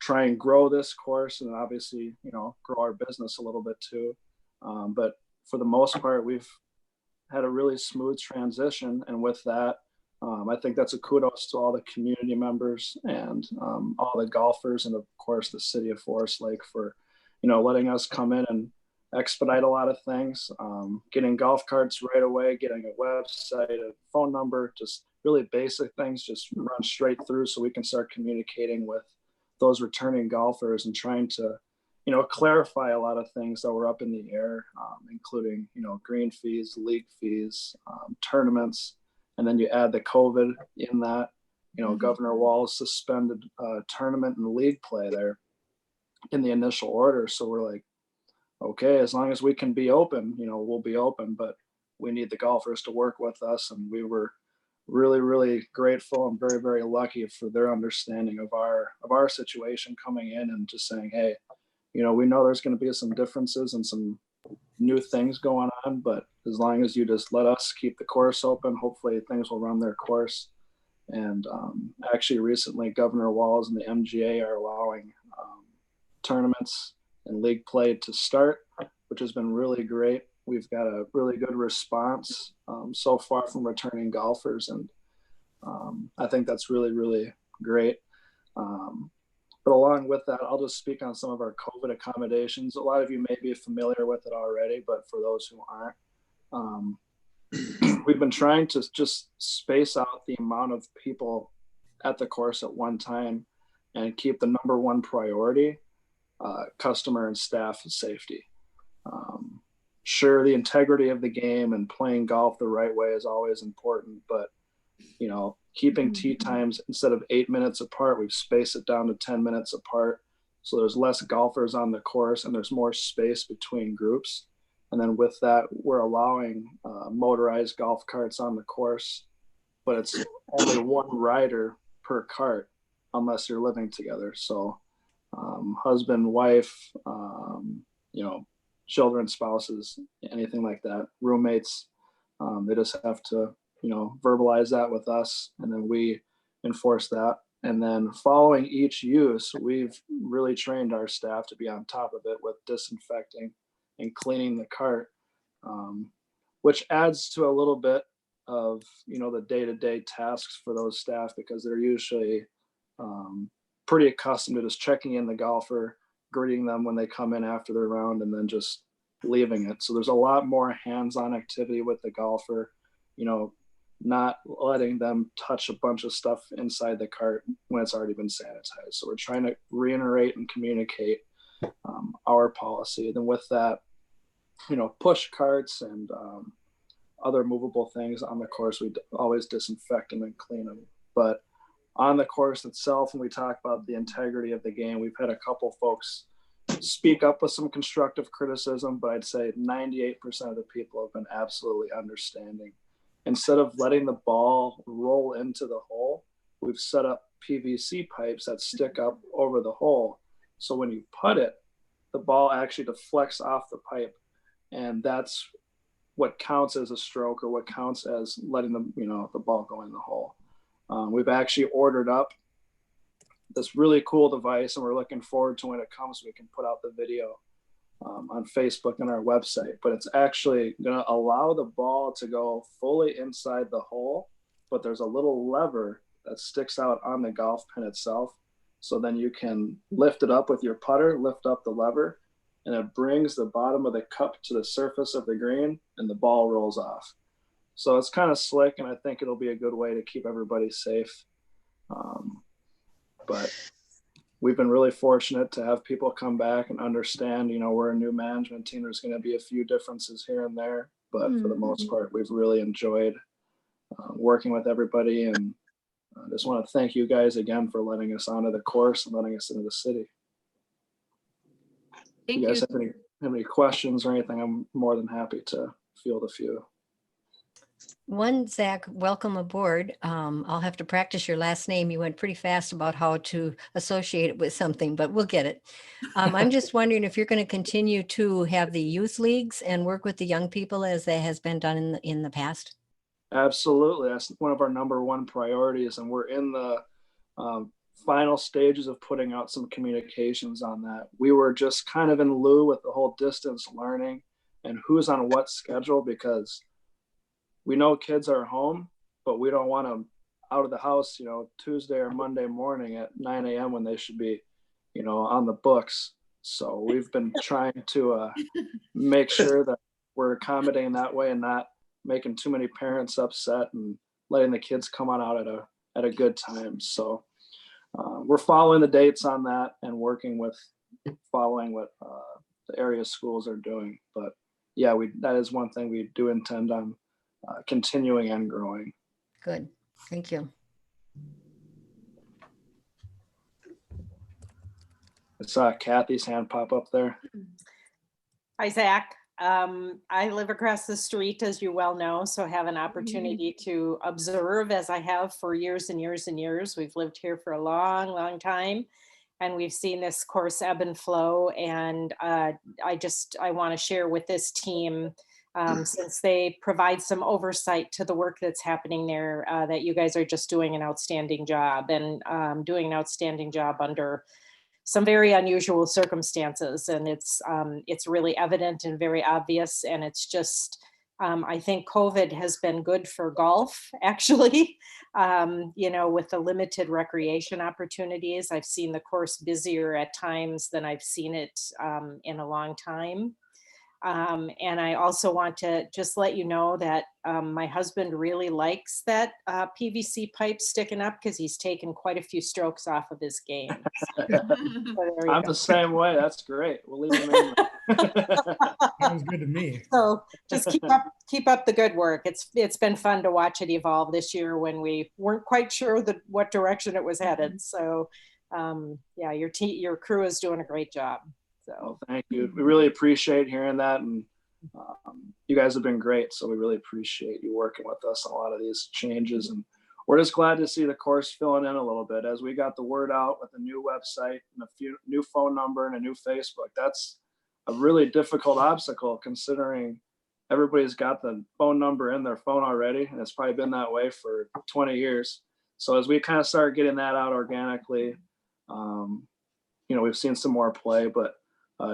Speaker 10: try and grow this course and obviously, grow our business a little bit too. But for the most part, we've had a really smooth transition. And with that, I think that's a kudos to all the community members and all the golfers and of course the city of Forest Lake for, letting us come in and expedite a lot of things, getting golf carts right away, getting a website, a phone number, just really basic things, just run straight through so we can start communicating with those returning golfers and trying to, clarify a lot of things that were up in the air, including, green fees, league fees, tournaments. And then you add the COVID in that, Governor Walz suspended tournament and league play there in the initial order. So we're like, okay, as long as we can be open, we'll be open, but we need the golfers to work with us. And we were really, really grateful and very, very lucky for their understanding of our situation coming in and just saying, hey, we know there's going to be some differences and some new things going on, but as long as you just let us keep the course open, hopefully things will run their course. And actually recently Governor Walz and the MGA are allowing tournaments and league play to start, which has been really great. We've got a really good response so far from returning golfers. And I think that's really, really great. But along with that, I'll just speak on some of our COVID accommodations. A lot of you may be familiar with it already, but for those who aren't, we've been trying to just space out the amount of people at the course at one time and keep the number one priority, customer and staff safety. Sure, the integrity of the game and playing golf the right way is always important, but keeping tee times instead of 8 minutes apart, we've spaced it down to 10 minutes apart. So there's less golfers on the course and there's more space between groups. And then with that, we're allowing motorized golf carts on the course, but it's only one rider per cart unless you're living together. So husband, wife, children, spouses, anything like that, roommates, they just have to verbalize that with us, and then we enforce that. And then following each use, we've really trained our staff to be on top of it with disinfecting and cleaning the cart, which adds to a little bit of, the day-to-day tasks for those staff because they're usually pretty accustomed to just checking in the golfer, greeting them when they come in after their round, and then just leaving it. So there's a lot more hands-on activity with the golfer, not letting them touch a bunch of stuff inside the cart when it's already been sanitized. So we're trying to reiterate and communicate our policy. Then with that, push carts and other movable things on the course, we always disinfect them and clean them. But on the course itself, when we talk about the integrity of the game, we've had a couple folks speak up with some constructive criticism, but I'd say 98% of the people have been absolutely understanding. Instead of letting the ball roll into the hole, we've set up PVC pipes that stick up over the hole. So when you putt it, the ball actually deflects off the pipe. And that's what counts as a stroke or what counts as letting the ball go in the hole. We've actually ordered up this really cool device and we're looking forward to when it comes, we can put out the video on Facebook and our website, but it's actually going to allow the ball to go fully inside the hole, but there's a little lever that sticks out on the golf pin itself. So then you can lift it up with your putter, lift up the lever, and it brings the bottom of the cup to the surface of the green and the ball rolls off. So it's kind of slick, and I think it'll be a good way to keep everybody safe. But we've been really fortunate to have people come back and understand, you know, we're a new management team. There's going to be a few differences here and there, but for the most part, we've really enjoyed working with everybody. And I just want to thank you guys again for letting us onto the course and letting us into the city. If you guys have any questions or anything, I'm more than happy to field a few.
Speaker 4: One, Zach, welcome aboard. I'll have to practice your last name. You went pretty fast about how to associate it with something, but we'll get it. I'm just wondering if you're going to continue to have the youth leagues and work with the young people as that has been done in the past.
Speaker 10: Absolutely. That's one of our number one priorities. And we're in the final stages of putting out some communications on that. We were just kind of in lieu with the whole distance learning and who's on what schedule, because we know kids are home, but we don't want them out of the house, you know, Tuesday or Monday morning at 9 a.m. when they should be, you know, on the books. So we've been trying to make sure that we're accommodating that way and not making too many parents upset and letting the kids come on out at a good time. So we're following the dates on that and following what the area schools are doing. But yeah, that is one thing we do intend on continuing and growing.
Speaker 4: Good. Thank you.
Speaker 10: I saw Kathy's hand pop up there.
Speaker 9: Hi, Zach. I live across the street, as you well know, so have an opportunity to observe, as I have for years and years and years. We've lived here for a long, long time, and we've seen this course ebb and flow. And I want to share with this team, since they provide some oversight to the work that's happening there, that you guys are just doing an outstanding job, and doing an outstanding job under some very unusual circumstances. And it's really evident and very obvious. And it's just, I think COVID has been good for golf, actually, you know, with the limited recreation opportunities. I've seen the course busier at times than I've seen it in a long time. And I also want to just let you know that my husband really likes that PVC pipe sticking up, because he's taken quite a few strokes off of his game. So,
Speaker 10: I'm the same way. That's great. We'll leave him in.
Speaker 6: Sounds good to me.
Speaker 9: So just keep up the good work. It's been fun to watch it evolve this year when we weren't quite sure what direction it was headed. So yeah, your crew is doing a great job. So
Speaker 10: well, thank you. We really appreciate hearing that, and you guys have been great. So we really appreciate you working with us on a lot of these changes, and we're just glad to see the course filling in a little bit as we got the word out with a new website and a new phone number and a new Facebook. That's a really difficult obstacle, considering everybody's got the phone number in their phone already, and it's probably been that way for 20 years. So as we kind of start getting that out organically, you know, we've seen some more play, but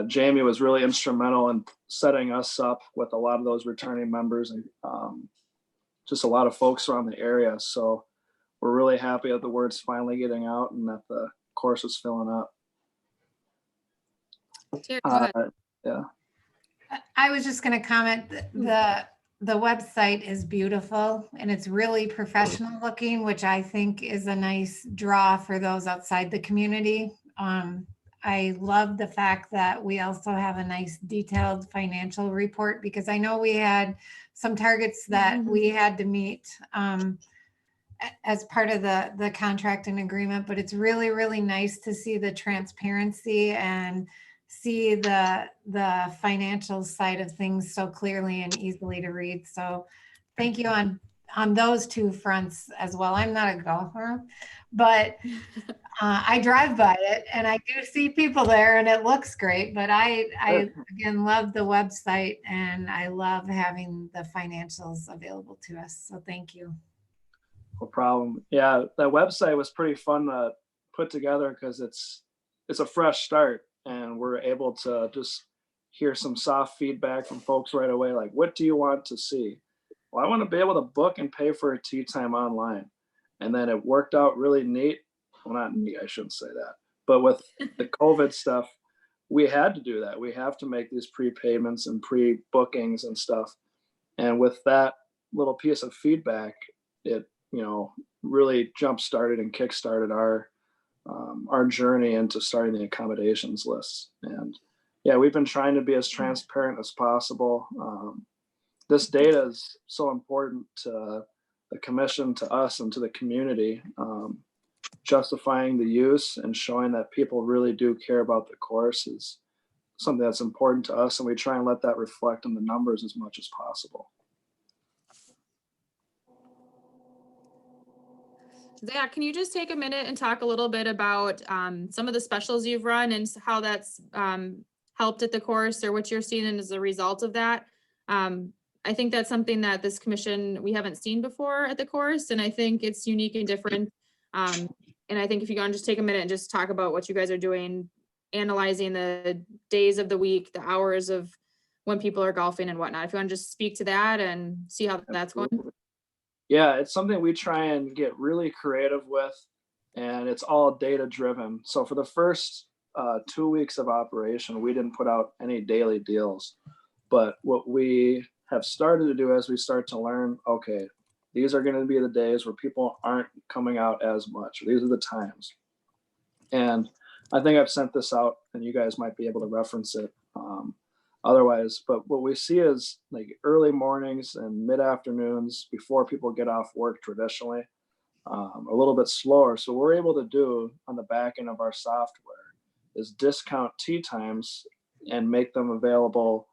Speaker 10: Jamie was really instrumental in setting us up with a lot of those returning members and just a lot of folks around the area. So we're really happy that the word's finally getting out and that the course is filling up.
Speaker 2: Terry, go ahead.
Speaker 10: Yeah.
Speaker 1: I was just going to comment that the website is beautiful and it's really professional looking, which I think is a nice draw for those outside the community. I love the fact that we also have a nice detailed financial report, because I know we had some targets that we had to meet as part of the contract and agreement, but it's really, really nice to see the transparency and see the financial side of things so clearly and easily to read. So thank you on those two fronts as well. I'm not a golfer, but I drive by it and I do see people there and it looks great, but I again love the website and I love having the financials available to us. So thank you.
Speaker 10: No problem. Yeah, that website was pretty fun to put together because it's a fresh start and we're able to just hear some soft feedback from folks right away, like, what do you want to see? Well, I want to be able to book and pay for a tea time online. And then it worked out really neat. Well, not neat, I shouldn't say that. But with the COVID stuff, we had to do that. We have to make these prepayments and pre-bookings and stuff. And with that little piece of feedback, it, you know, really jump-started and kick-started our journey into starting the accommodations lists. And yeah, we've been trying to be as transparent as possible. This data is so important to the commission, to us, and to the community, justifying the use and showing that people really do care about the course is something that's important to us, and we try and let that reflect in the numbers as much as possible.
Speaker 2: Zach, can you just take a minute and talk a little bit about some of the specials you've run and how that's helped at the course, or what you're seeing as a result of that? I think that's something that this commission, we haven't seen before at the course, and I think it's unique and different. And I think if you go and just take a minute and just talk about what you guys are doing, analyzing the days of the week, the hours of when people are golfing and whatnot. If you want to just speak to that and see how that's going.
Speaker 10: Yeah, it's something we try and get really creative with, and it's all data driven. So for the first 2 weeks of operation, we didn't put out any daily deals. But what we have started to do as we start to learn, okay, these are going to be the days where people aren't coming out as much. These are the times. And I think I've sent this out and you guys might be able to reference it otherwise. But what we see is like early mornings and mid afternoons before people get off work traditionally, a little bit slower. So what we're able to do on the back end of our software is discount tee times and make them available.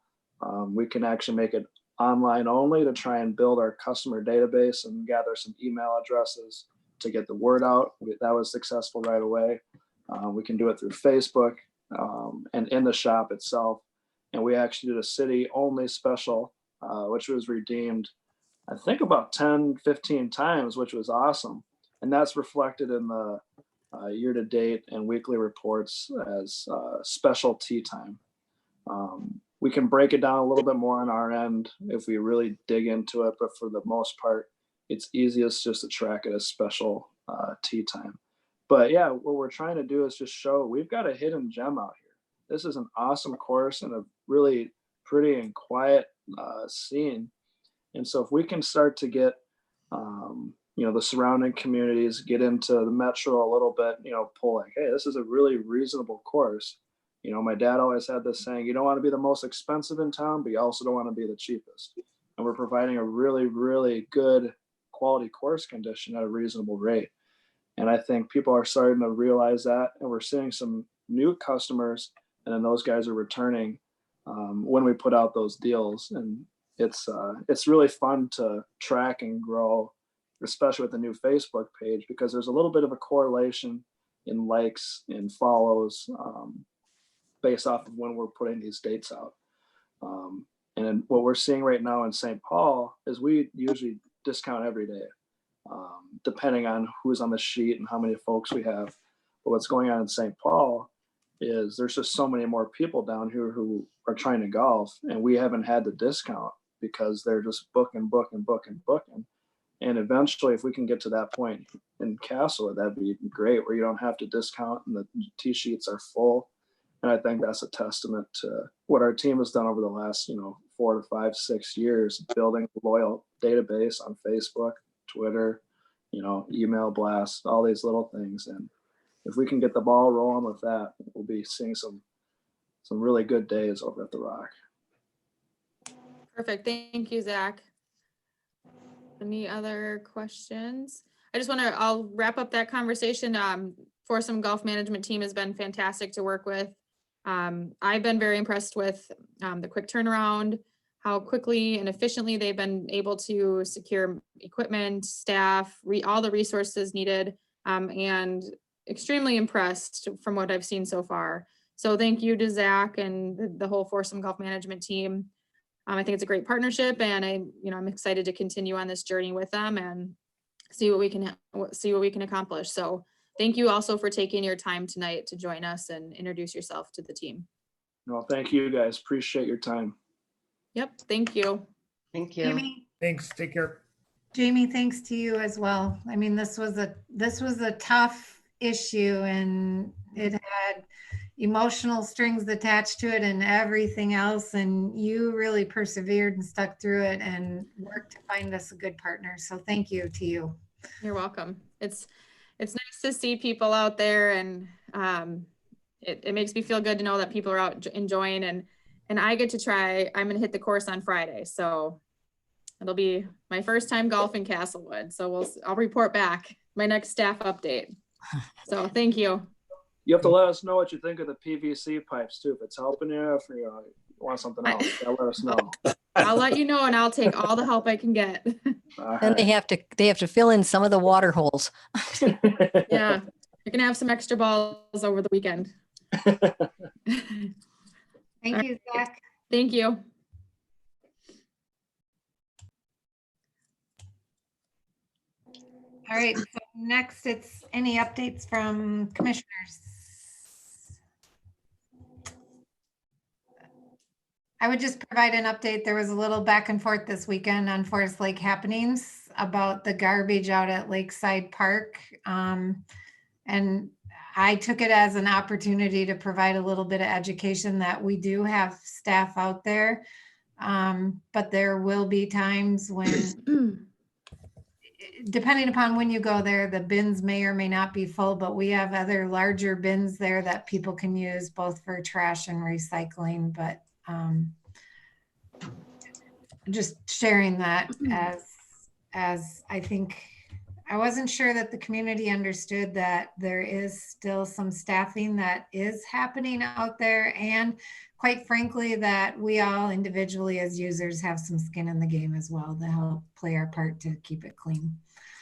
Speaker 10: We can actually make it online only to try and build our customer database and gather some email addresses to get the word out. That was successful right away. We can do it through Facebook and in the shop itself. And we actually did a city only special, which was redeemed, I think about 10, 15 times, which was awesome. And that's reflected in the year-to-date and weekly reports as special tee time. We can break it down a little bit more on our end if we really dig into it, but for the most part, it's easiest just to track it as special tee time. But yeah, what we're trying to do is just show we've got a hidden gem out here. This is an awesome course and a really pretty and quiet scene. And so if we can start to get, you know, the surrounding communities, get into the metro a little bit, you know, pull like, hey, this is a really reasonable course. You know, my dad always had this saying, you don't want to be the most expensive in town, but you also don't want to be the cheapest. And we're providing a really, really good quality course condition at a reasonable rate. And I think people are starting to realize that, and we're seeing some new customers, and then those guys are returning when we put out those deals. And it's really fun to track and grow, especially with the new Facebook page, because there's a little bit of a correlation in likes and follows based off of when we're putting these dates out. And what we're seeing right now in St. Paul is we usually discount every day, depending on who's on the sheet and how many folks we have. But what's going on in St. Paul is there's just so many more people down here who are trying to golf, and we haven't had the discount because they're just booking. And eventually, if we can get to that point in Castlewood, that'd be great, where you don't have to discount and the tee sheets are full. And I think that's a testament to what our team has done over the last, 4 to 5, 6 years, building a loyal database on Facebook, Twitter, email blasts, all these little things. And if we can get the ball rolling with that, we'll be seeing some really good days over at the Rock.
Speaker 2: Perfect. Thank you, Zach. Any other questions? I'll wrap up that conversation. Foursome Golf Management team has been fantastic to work with. I've been very impressed with the quick turnaround, how quickly and efficiently they've been able to secure equipment, staff, all the resources needed, and extremely impressed from what I've seen so far. So thank you to Zach and the whole Foursome Golf Management team. I think it's a great partnership, and I'm excited to continue on this journey with them and see what we can accomplish. So thank you also for taking your time tonight to join us and introduce yourself to the team.
Speaker 10: No, thank you guys. Appreciate your time.
Speaker 2: Yep, thank you.
Speaker 8: Thank you.
Speaker 1: Jamie,
Speaker 6: Thanks. Take care.
Speaker 1: Jamie, thanks to you as well. I mean, this was a tough issue, and it had emotional strings attached to it and everything else. And you really persevered and stuck through it and worked to find us a good partner. So thank you to you.
Speaker 2: You're welcome. It's nice to see people out there, and it makes me feel good to know that people are out enjoying, and I get to try. I'm gonna hit the course on Friday, so it'll be my first time golfing Castlewood. So I'll report back my next staff update. So thank you.
Speaker 10: You have to let us know what you think of the PVC pipes too. If it's helping you, if you want something else, you gotta let us know.
Speaker 2: I'll let you know, and I'll take all the help I can get.
Speaker 4: Then they have to fill in some of the water holes.
Speaker 2: Yeah, you're gonna have some extra balls over the weekend.
Speaker 1: Thank you, Zach.
Speaker 2: Thank you.
Speaker 1: All right, so next it's any updates from commissioners. I would just provide an update. There was a little back and forth this weekend on Forest Lake happenings about the garbage out at Lakeside Park. And I took it as an opportunity to provide a little bit of education that we do have staff out there. But there will be times when, depending upon when you go there, the bins may or may not be full, but we have other larger bins there that people can use both for trash and recycling. But just sharing that as I think I wasn't sure that the community understood that there is still some staffing that is happening out there, and quite frankly that we all individually as users have some skin in the game as well to help play our part to keep it clean.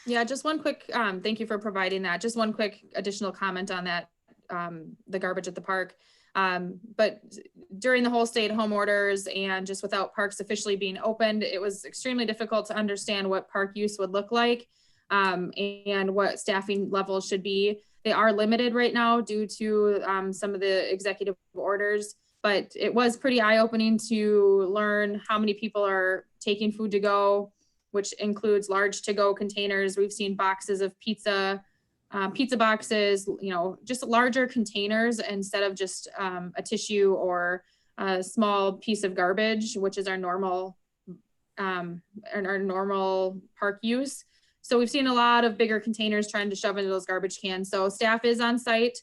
Speaker 2: Yeah, just one quick, thank you for providing that. Just one quick additional comment on that, the garbage at the park. But during the whole stay-at-home orders and just without parks officially being opened, it was extremely difficult to understand what park use would look like, and what staffing levels should be. They are limited right now due to some of the executive orders, but it was pretty eye-opening to learn how many people are taking food to go, which includes large to-go containers. We've seen boxes of pizza boxes, just larger containers instead of just a tissue or a small piece of garbage, which is our normal park use. So we've seen a lot of bigger containers trying to shove into those garbage cans. So staff is on site.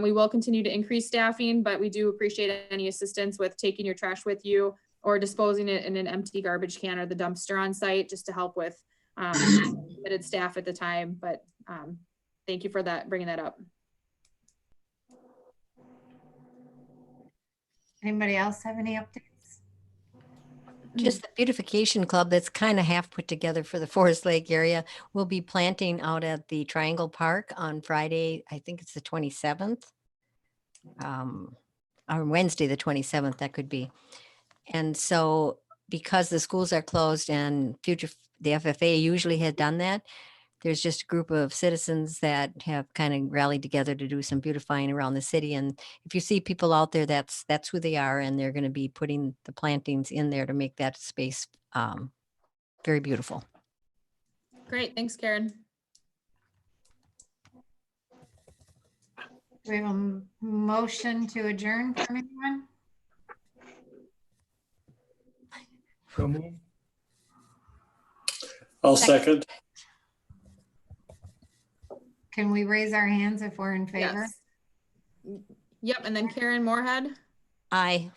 Speaker 2: We will continue to increase staffing, but we do appreciate any assistance with taking your trash with you or disposing it in an empty garbage can or the dumpster on site, just to help with limited staff at the time. But thank you for that, bringing that up.
Speaker 1: Anybody else have any updates?
Speaker 4: Just the beautification club that's kind of half put together for the Forest Lake area will be planting out at the Triangle Park on Friday. I think it's the 27th, or Wednesday, the 27th, that could be. And so because the schools are closed and the FFA usually had done that, there's just a group of citizens that have kind of rallied together to do some beautifying around the city. And if you see people out there, that's who they are. And they're going to be putting the plantings in there to make that space very beautiful.
Speaker 2: Great, thanks, Karen.
Speaker 1: Do we have a motion to adjourn from anyone?
Speaker 6: So move.
Speaker 7: I'll second.
Speaker 1: Can we raise our hands if we're in favor?
Speaker 2: Yes. Yep, and then Karen Moorhead.
Speaker 4: Aye.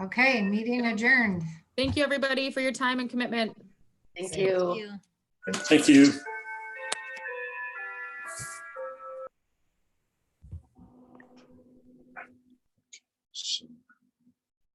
Speaker 1: Okay, meeting adjourned.
Speaker 2: Thank you, everybody, for your time and commitment.
Speaker 8: Thank you.
Speaker 7: Thank you.